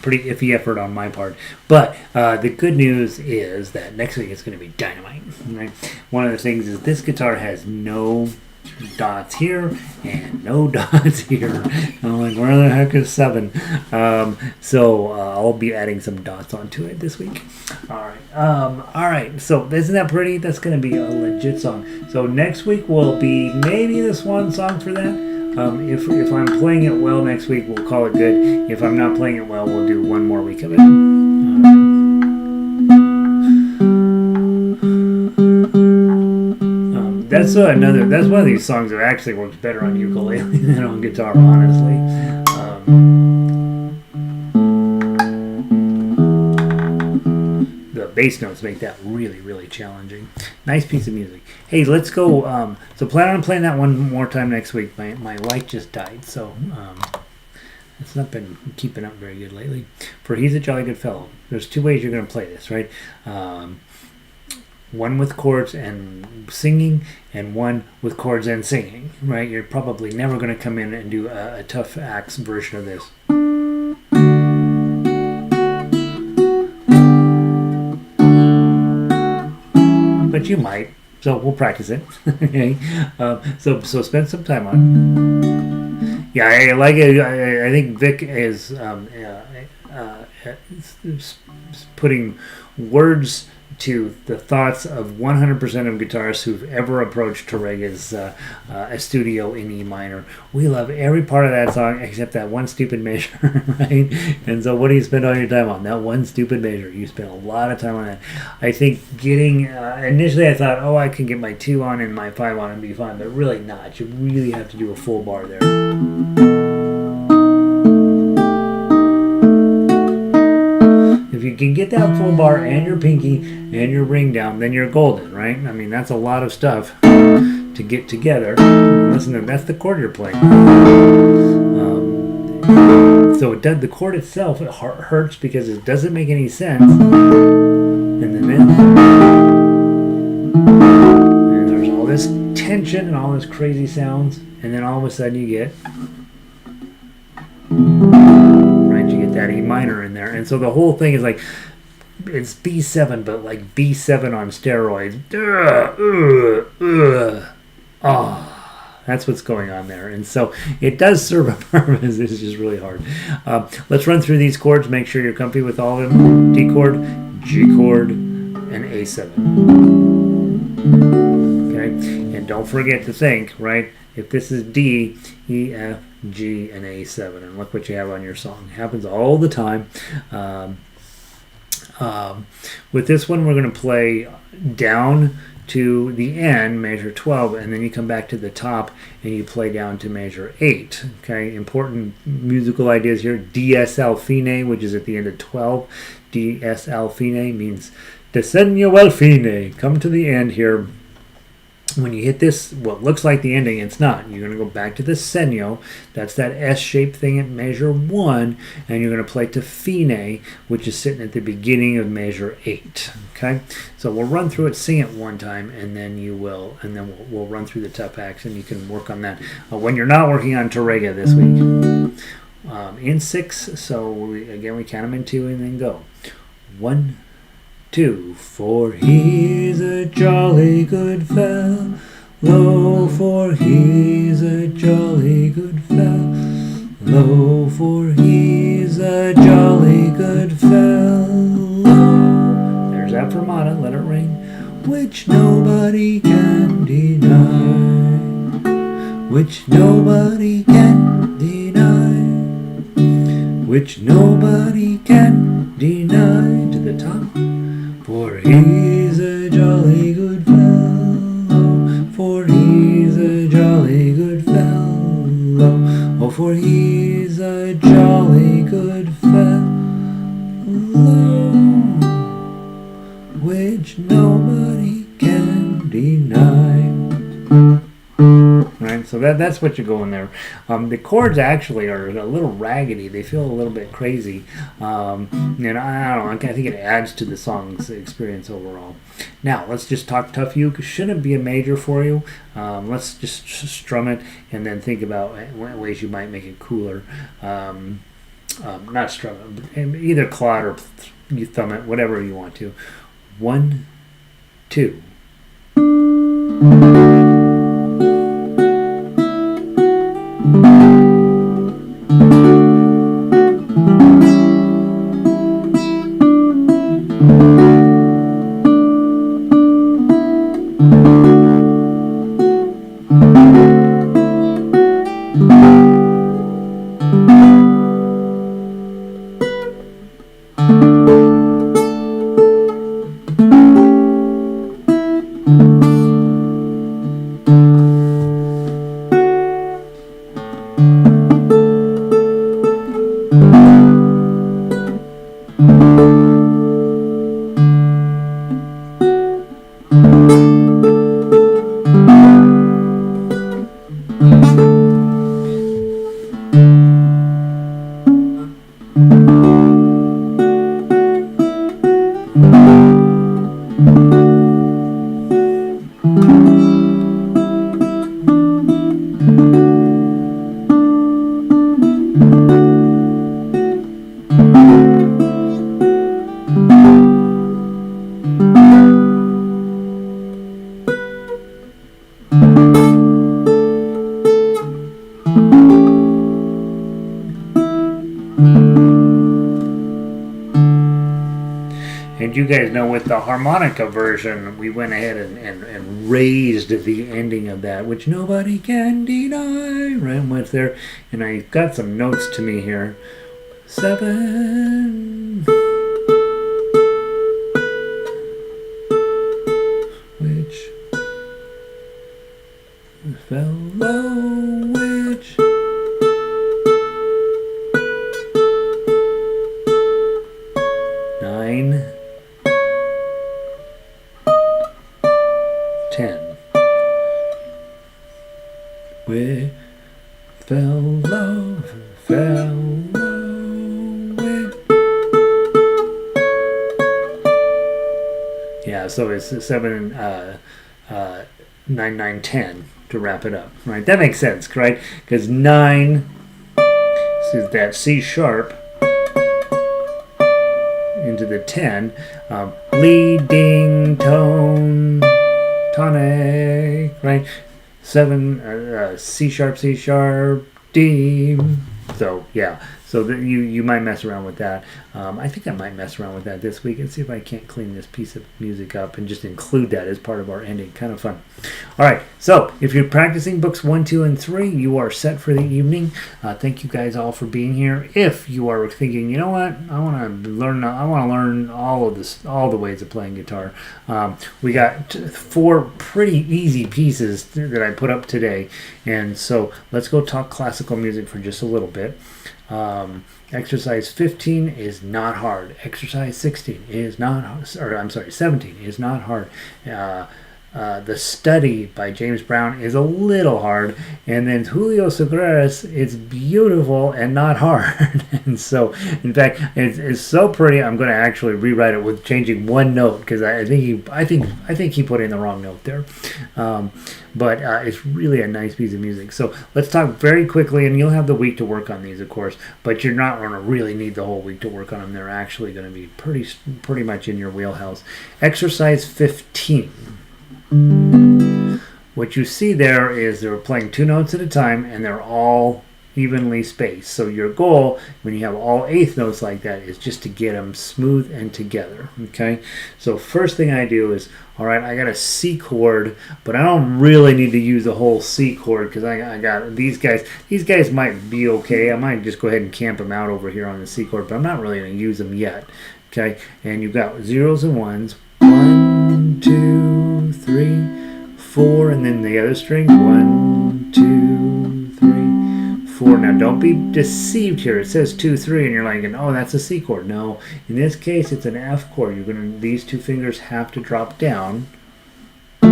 Pretty iffy effort on my part, but the good news is that next week it's going to be dynamite. Right? One of the things is this guitar has no dots here and no dots here. I'm like, where the heck is 7? So I'll be adding some dots onto it this week. All right. So isn't that pretty? That's going to be a legit song. So next week will be maybe this one song for that. If I'm playing it well next week, we'll call it good. If I'm not playing it well, we'll do one more week of it. That's one of these songs that actually works better on ukulele than on guitar, honestly. The bass notes make that really, really challenging. Nice piece of music. Hey, let's go. So plan on playing that one more time next week. My light just died, so it's not been keeping up very good lately. For He's a Jolly Good Fellow, there's 2 ways you're going to play this, right? One with chords and singing, and one with chords and singing, right? You're probably never going to come in and do a tough axe version of this. But you might. So we'll practice it. Okay. So spend some time on it. Yeah, I like it. I think Vic is putting words to the thoughts of 100% of guitarists who've ever approached Tàrrega's Estudio in E minor. We love every part of that song except that one stupid measure, right? And so what do you spend all your time on? That one stupid measure. You spend a lot of time on that. I think getting, initially I thought, I can get my 2 on and my 5 on and be fine, but really not. You really have to do a full bar there. If you can get that full bar and your pinky and your ring down, then you're golden, right? I mean, that's a lot of stuff to get together. Listen to that's the chord you're playing. So it does, the chord itself, it hurts because it doesn't make any sense. And there's all this tension and all this crazy sounds, and then all of a sudden you get that E minor in there, and so the whole thing is like it's B7, but like B7 on steroids. That's what's going on there, and so it does serve a purpose. It's just really hard. Let's run through these chords. Make sure you're comfy with all of them. D chord, G chord, and A7. Okay, and don't forget to think, right? If this is D, E, F, G, and A7, and look what you have on your song. It happens all the time. With this one, we're going to play down to the end, measure 12, and then you come back to the top and you play down to measure 8. Okay, important musical ideas here. DSL fine, which is at the end of 12. DSL fine means descendo al fine. Come to the end here. When you hit this, what looks like the ending, it's not. You're going to go back to the segno. That's that S-shaped thing at measure 1, and you're going to play to fine, which is sitting at the beginning of measure 8. Okay, so we'll run through it, sing it one time, and then we'll run through the tough acts, and you can work on that when you're not working on Tàrrega this week. In 6, so we count them in 2 and then go 1, 2, for he's a jolly good fellow, for he's a jolly good fellow, for he's a jolly good fellow. There's that fermata, let it ring, which nobody can deny, which nobody can deny, which nobody can deny. To the top. For he's a jolly good fellow, for he's a jolly good fellow, for he's a jolly good fellow, which nobody can deny. Right, so that's what you're going there. The chords actually are a little raggedy. They feel a little bit crazy. And I don't know, I think it adds to the song's experience overall. Now, let's just talk tough uke. Shouldn't be a major for you. Let's just strum it and then think about ways you might make it cooler. Not strum it, either claw or you thumb it, whatever you want to. 1, 2. And you guys know with the harmonica version, we went ahead and raised the ending of that, which nobody can deny, right? Went there, and I got some notes to me here. 7, which fell low, which 9, 10. We fell low, fell low. Yeah, so it's 7, 9, 9, 10 to wrap it up, right? That makes sense, right? Because 9 is that C sharp into the 10, leading tone, tonic, right? 7, C sharp, D. So yeah, so you might mess around with that. I think I might mess around with that this week and see if I can't clean this piece of music up and just include that as part of our ending. Kind of fun. All right, so if you're practicing books 1, 2, and 3, you are set for the evening. Thank you guys all for being here. If you are thinking, you know what, I want to learn all of this, all the ways of playing guitar. We got 4 pretty easy pieces that I put up today, and so let's go talk classical music for just a little bit. Exercise 15 is not hard. Exercise 16 is not hard. Or I'm sorry, 17 is not hard. The Study by James Brown is a little hard, and then Julio Sagreras, it's beautiful and not hard. And so, in fact, it's so pretty. I'm going to actually rewrite it with changing one note because I think he put in the wrong note there. But it's really a nice piece of music. So let's talk very quickly, and you'll have the week to work on these, of course. But you're not going to really need the whole week to work on them. They're actually going to be pretty much in your wheelhouse. Exercise 15. What you see there is they're playing 2 notes at a time, and they're all evenly spaced. So your goal, when you have all 8th notes like that, is just to get them smooth and together. Okay. So first thing I do is, all right, I got a C chord, but I don't really need to use the whole C chord because I got these guys. These guys might be okay. I might just go ahead and camp them out over here on the C chord, but I'm not really going to use them yet. Okay. And you've got 0s and 1s. 1, 2, 3, 4, and then the other string. 1, 2, 3, 4. Now don't be deceived here. It says 2, 3, and you're like, oh, that's a C chord. No, in this case, it's an F chord. These 2 fingers have to drop down, and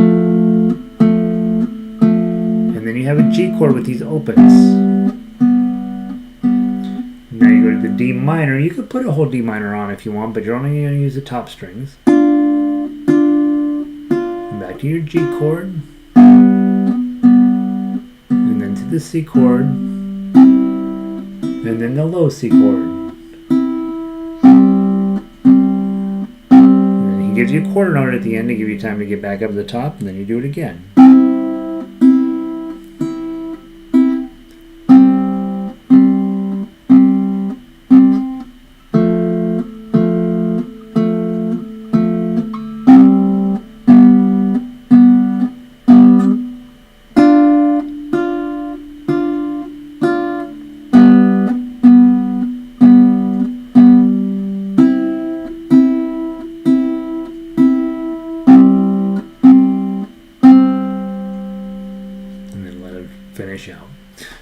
then you have a G chord with these opens. Now you go to the D minor. You could put a whole D minor on if you want, but you're only going to use the top strings. Back to your G chord, and then to the C chord, and then the low C chord. And then he gives you a quarter note at the end to give you time to get back up to the top, and then you do it again. Out.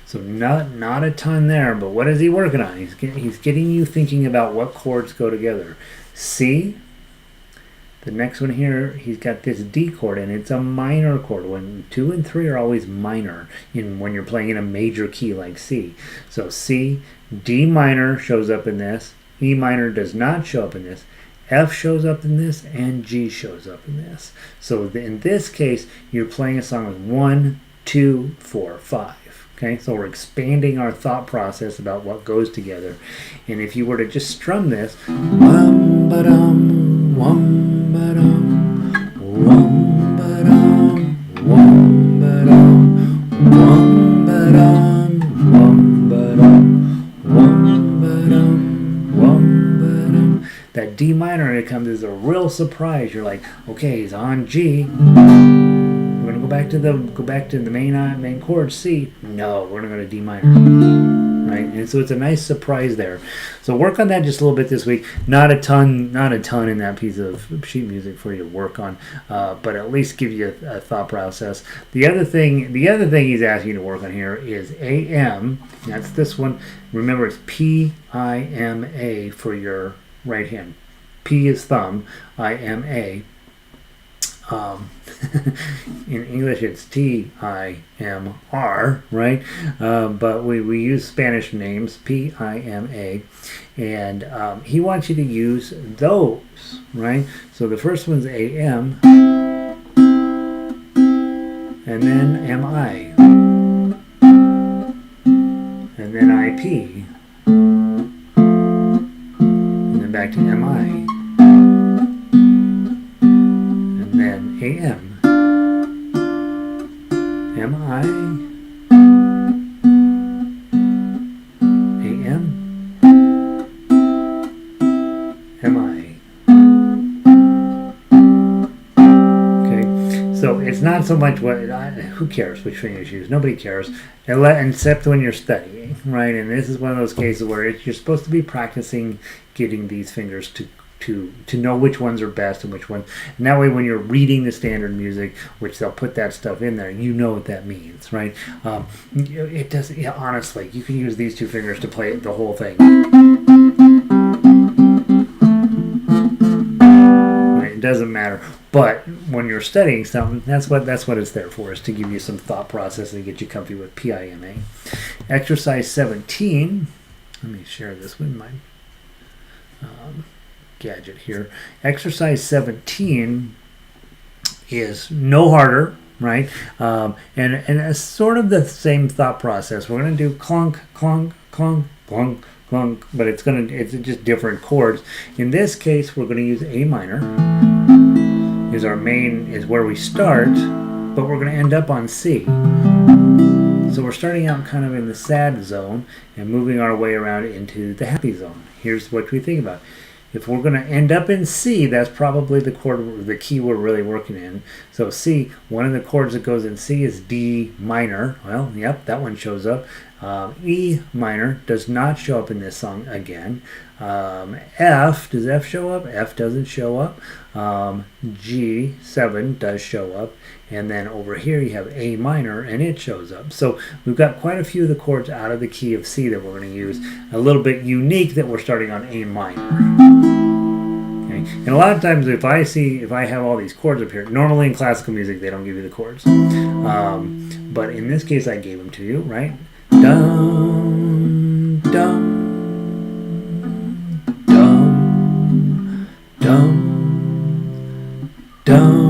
So not a ton there, but what is he working on? He's getting you thinking about what chords go together. C. The next one here, he's got this D chord, and it's a minor chord. When 2 and 3 are always minor when you're playing in a major key like C. So C, D minor shows up in this. E minor does not show up in this. F shows up in this, and G shows up in this. So in this case, you're playing a song with 1, 2, 4, 5. Okay, so we're expanding our thought process about what goes together. And if you were to just strum this, wum ba dum, wum ba dum, wum ba dum, wum ba dum, wum ba dum, wum ba dum, wum ba dum, wum ba dum. That D minor, it comes as a real little surprise. You're like, okay, he's on G. We're gonna go back to the main chord C. No, we're gonna go to D minor. Right, and so it's a nice surprise there. So work on that just a little bit this week. Not a ton in that piece of sheet music for you to work on, but at least give you a thought process. The other thing he's asking you to work on here is AM. That's this one. Remember, it's PIMA for your right hand. P is thumb. IMA. In English it's TIMR, right? But we use Spanish names, PIMA, and he wants you to use those, right? So the first one's AM, and then MI, and then IP, and then back to MI, and then AM. MI, AM, MI. Okay, so it's not so much who cares which fingers you use. Nobody cares, except when you're studying, right? And this is one of those cases where you're supposed to be practicing getting these fingers to know which ones are best and which ones. And that way when you're reading the standard music, which they'll put that stuff in there, you know what that means, right? It does. Yeah, honestly, you can use these two fingers to play the whole thing. Right? It doesn't matter. But when you're studying something, that's what it's there for, is to give you some thought process and get you comfy with PIMA. Exercise 17. Let me share this with my gadget here. Exercise 17 is no harder, right? And it's sort of the same thought process. We're going to do clunk, clunk, clunk, clunk, clunk, but it's just different chords. In this case, we're going to use A minor. Is where we start, but we're going to end up on C. So we're starting out kind of in the sad zone and moving our way around into the happy zone. Here's what we think about. If we're going to end up in C, that's probably the key we're really working in. So C, one of the chords that goes in C is D minor. Well, yep, that one shows up. E minor does not show up in this song again. F, does F show up? F doesn't show up. G7 does show up. And then over here you have A minor, and it shows up. So we've got quite a few of the chords out of the key of C that we're going to use. A little bit unique that we're starting on A minor. Okay? And a lot of times if I have all these chords up here, normally in classical music they don't give you the chords. But in this case I gave them to you, right? Dum, dum, dum, dum,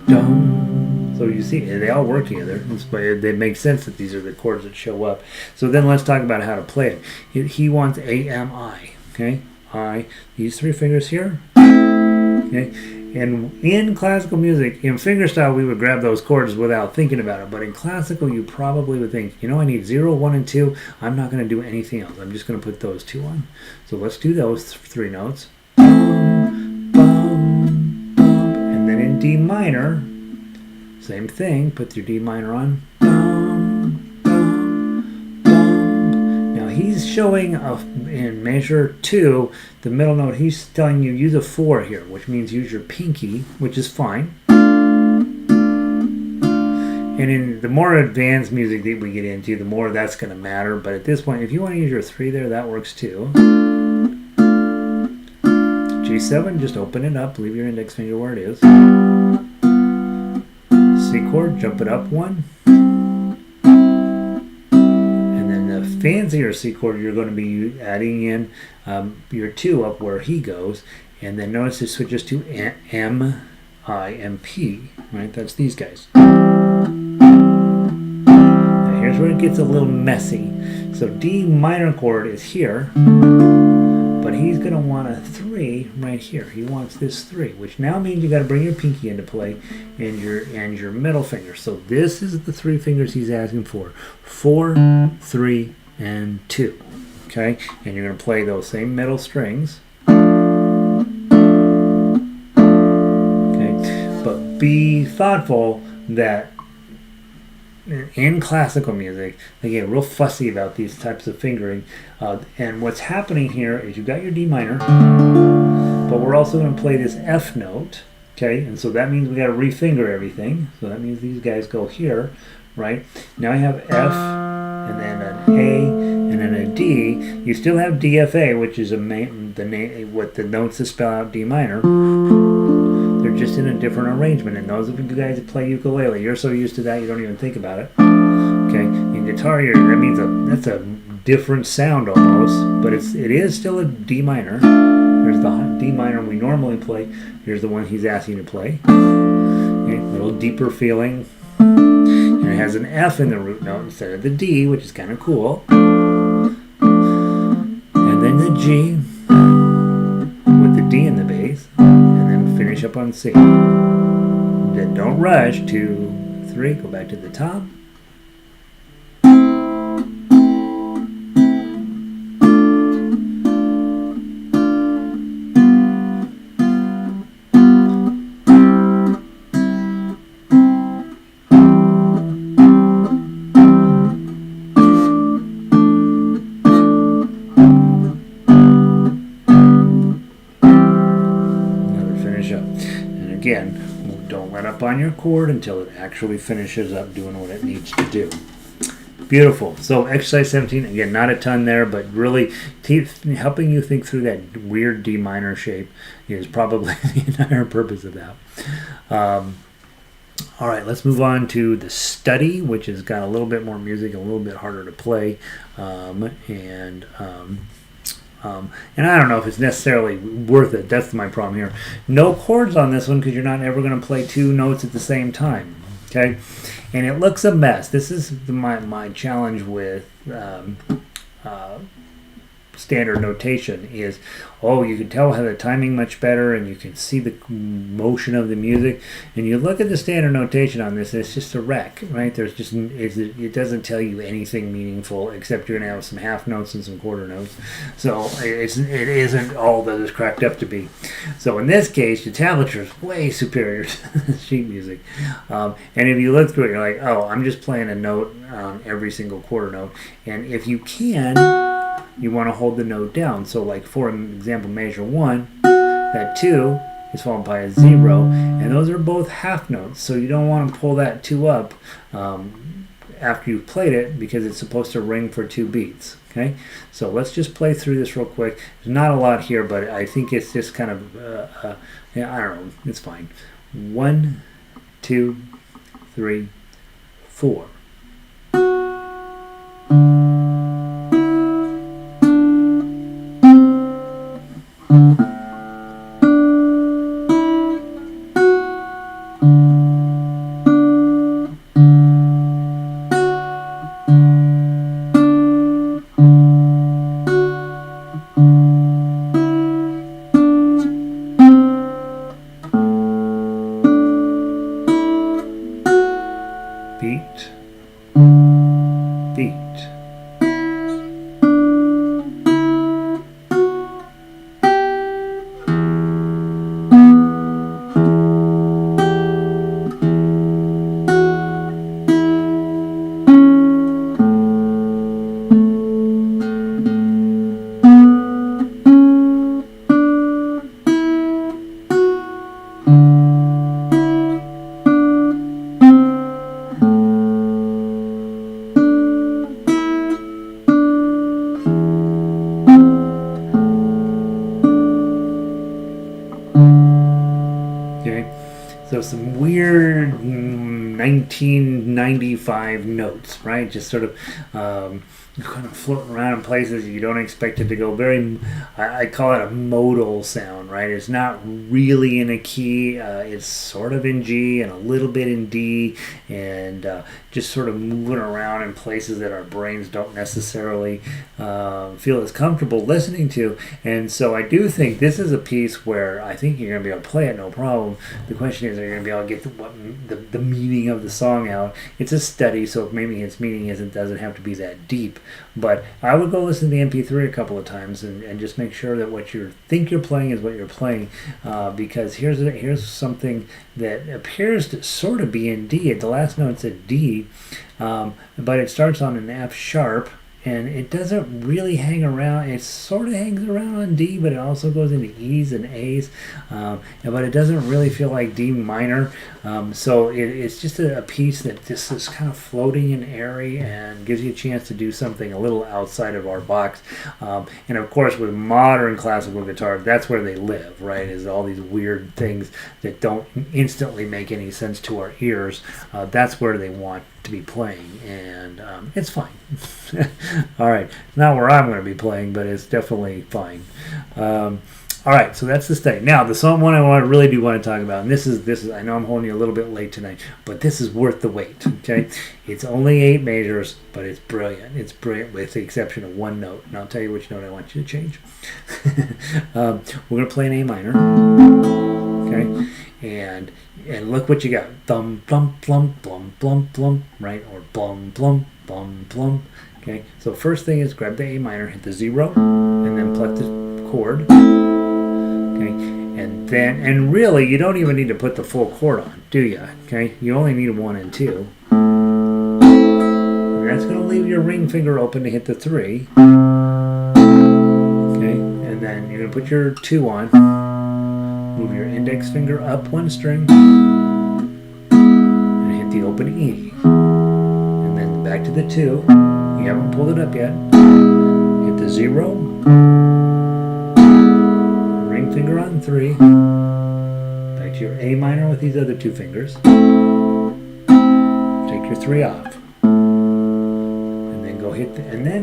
dum. So you see, they all work together. It makes sense that these are the chords that show up. So then let's talk about how to play it. He wants A-M-I. Okay, I. These three fingers here. Okay, and in classical music, in fingerstyle, we would grab those chords without thinking about it. But in classical, you probably would think, I need 0, 1, and 2. I'm not going to do anything else. I'm just going to put those two on. So let's do those three notes. Bum, bum, bum. And then in D minor, same thing, put your D minor on. Bum, bum, bum. Now he's showing in measure 2, the middle note, he's telling you use a 4 here, which means use your pinky, which is fine. And in the more advanced music that we get into, the more that's going to matter. But at this point, if you want to use your 3 there, that works too. G7, just open it up, leave your index finger where it is. C chord, jump it up 1. And then the fancier C chord, you're going to be adding in your 2 up where he goes. And then notice it switches to M, I, and P. Right? That's these guys. Now here's where it gets a little messy. So D minor chord is here. But he's going to want a 3 right here. He wants this 3, which now means you got to bring your pinky into play and your middle finger. So this is the 3 fingers he's asking for: 4, 3, and 2. Okay, and you're going to play those same middle strings. Okay, but be thoughtful that in classical music, they get real fussy about these types of fingering. And what's happening here is you've got your D minor, but we're also going to play this F note. Okay, and so that means we got to refinger everything. So that means these guys go here, right? Now I have F, and then an A, and then a D. You still have DFA, which is what the notes that spell out D minor. They're just in a different arrangement. And those of you guys that play ukulele, you're so used to that you don't even think about it. Okay, in guitar here, that means that's a different sound almost, but it is still a D minor. There's the D minor we normally play. Here's the one he's asking to play. Okay, a little deeper feeling. And it has an F in the root note instead of the D, which is kind of cool. And then the G with the D in the bass. And then finish up on C. Then don't rush. 2, 3. Go back to the top. Again, don't let up on your chord until it actually finishes up doing what it needs to do. Beautiful. So exercise 17, again, not a ton there, but really helping you think through that weird D minor shape is probably the entire purpose of that. All right, let's move on to the study, which has got a little bit more music, a little bit harder to play, and I don't know if it's necessarily worth it. That's my problem here. No chords on this one because you're not ever going to play 2 notes at the same time. Okay, and it looks a mess. This is my challenge with standard notation is, you can tell how the timing much better, and you can see the motion of the music. And you look at the standard notation on this, and it's just a wreck, right? It doesn't tell you anything meaningful except you're going to have some half notes and some quarter notes. So it isn't all that it's cracked up to be. So in this case, your tablature is way superior to sheet music. And if you look through it, you're like, I'm just playing a note on every single quarter note. And if you can, you want to hold the note down. So like for example, measure 1, that 2 is followed by a 0, and those are both half notes. So you don't want to pull that 2 up after you've played it because it's supposed to ring for 2 beats. Okay, so let's just play through this real quick. There's not a lot here, but I think it's just kind of, I don't know, it's fine. 1, 2, 3, 4. So some weird 1995 notes, right? Just sort of kind of floating around in places you don't expect it to go. I call it a modal sound, right? It's not really in a key. It's sort of in G and a little bit in D, and just sort of moving around in places that our brains don't necessarily feel as comfortable listening to. And so I do think this is a piece where I think you're going to be able to play it no problem. The question is, are you going to be able to get the meaning meaning of the song out. It's a study, so maybe its meaning doesn't have to be that deep. But I would go listen to the MP3 a couple of times and just make sure that what you think you're playing is what you're playing, because here's something that appears to sort of be in D. The last note's a D, but it starts on an F sharp. And it doesn't really hang around. It sort of hangs around on D, but it also goes into E's and A's. But it doesn't really feel like D minor. So it's just a piece that just is kind of floating and airy and gives you a chance to do something a little outside of our box. And of course, with modern classical guitar, that's where they live, right? Is all these weird things that don't instantly make any sense to our ears. That's where they want to be playing, and it's fine. All right, not where I'm going to be playing, but it's definitely fine. All right, so that's the study. Now, the song one I really do want to talk about, and this is I know I'm holding you a little bit late tonight, but this is worth the wait. Okay, it's only 8 measures, but it's brilliant. It's brilliant with the exception of one note, and I'll tell you which note I want you to change. We're going to play an A minor. Okay, and look what you got. Thumb, plum, plum, plum, plum, plum, right? Or plum, plum, plum, plum. Okay, so first thing is grab the A minor, hit the 0, and then pluck the chord. Okay, and really you don't even need to put the full chord on, do you? Okay, you only need 1 and 2. And that's going to leave your ring finger open to hit the 3. Okay, and then you're going to put your 2 on. Move your index finger up 1 string and hit the open E. And then back to the 2. You haven't pulled it up yet. Hit the 0. Ring finger on 3. Back to your A minor with these other 2 fingers. Take your 3 off. And then go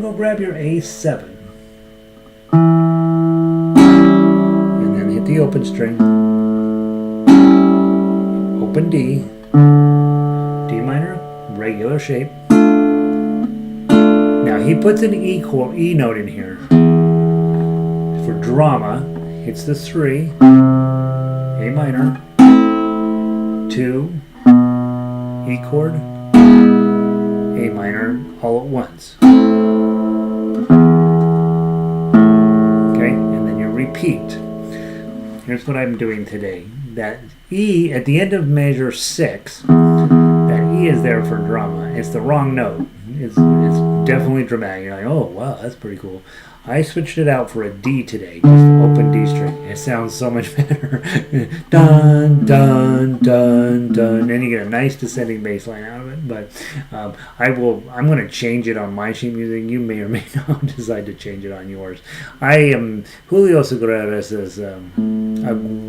go grab your A7. The open string, open D, D minor, regular shape. Now he puts an E note in here for drama. Hits the 3, A minor, 2, E chord, A minor, all at once. Okay, and then you repeat. Here's what I'm doing today. That E at the end of measure 6, that E is there for drama. It's the wrong note. It's definitely dramatic. You're like, oh wow, that's pretty cool. I switched it out for a D today, just open D string. It sounds so much better. Dun dun dun dun, and you get a nice descending bass line out of it. But I'm going to change it on my sheet music. You may or may not decide to change it on yours. Julio Sagreras is a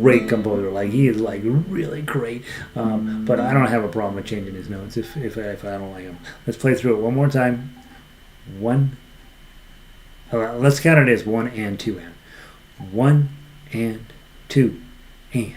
great composer. Like he is like really great. But I don't have a problem with changing his notes if I don't like him. Let's play through it one more time. 1. Let's count it as 1 and 2 and 1 and 2 and.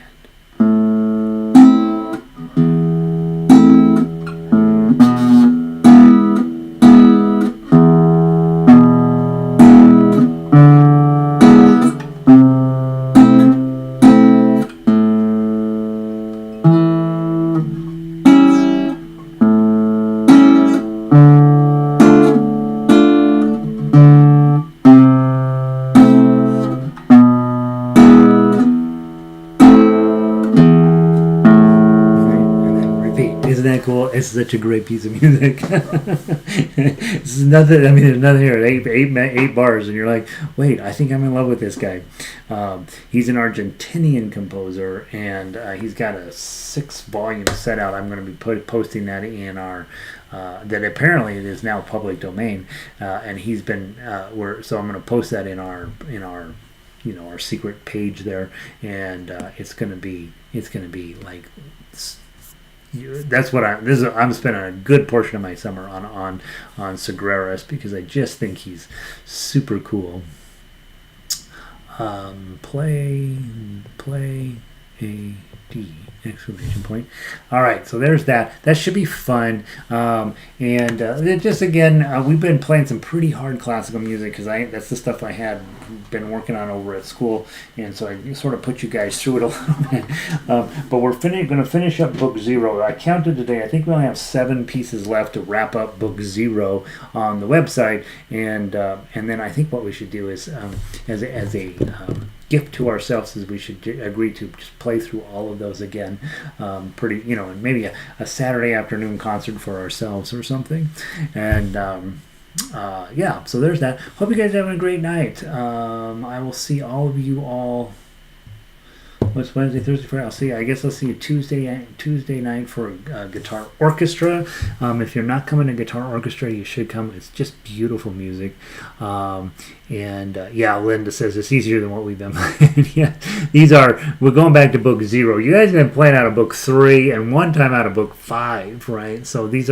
Cool. It's such a great piece of music. This is nothing. I mean, there's nothing here. 8 bars, and you're like, wait, I think I'm in love with this guy. He's an Argentinian composer, and he's got a 6-volume set out. I'm going to be posting that in our. That apparently it is now public domain, and he's been. So I'm going to post that in our our secret page there, and it's going to be like. That's what I'm spending a good portion of my summer on Sagreras because I just think he's super cool. Play A-D! Exclamation point. All right, so there's that. That should be fun. Just again, we've been playing some pretty hard classical music because that's the stuff I had been working on over at school, and so I sort of put you guys through it a little bit. But we're going to finish up Book 0. I counted today. I think we only have 7 pieces left to wrap up Book 0 on the website, and then I think what we should do is as a gift to ourselves is we should agree to just play through all of those again, and maybe a Saturday afternoon concert for ourselves or something. And so there's that. Hope you guys are having a great night. I will see all of you all. What's Wednesday, Thursday, Friday? I guess I'll see you Tuesday night for Guitar Orchestra. If you're not coming to Guitar Orchestra, you should come. It's just beautiful music. Linda says it's easier than what we've been playing. We're going back to Book 0. You guys have been playing out of Book 3 and one time out of Book 5, right? So those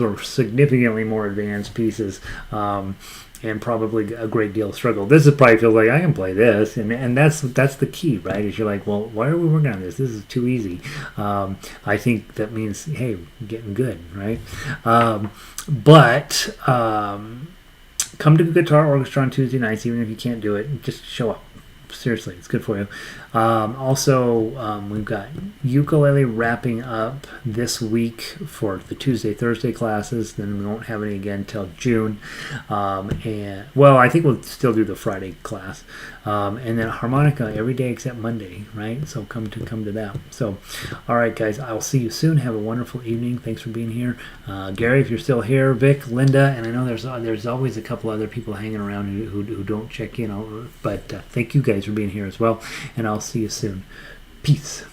are significantly more advanced pieces. And probably a great deal of struggle. This is probably feels like I can play this, and that's the key, right? Is you're like, well, why are we working on this? This is too easy. I think that means, hey, we're getting good, right? But come to the Guitar Orchestra on Tuesday nights, even if you can't do it. Just show up. Seriously, it's good for you. We've got ukulele wrapping up this week for the Tuesday, Thursday classes. Then we won't have any again until June. I think we'll still do the Friday class. And then harmonica every day except Monday, right? So come to that. So, all right, guys, I'll see you soon. Have a wonderful evening. Thanks for being here. Gary, if you're still here, Vic, Linda, and I know there's always a couple other people hanging around who don't check in. But thank you guys for being here as well, and I'll see you soon. Peace.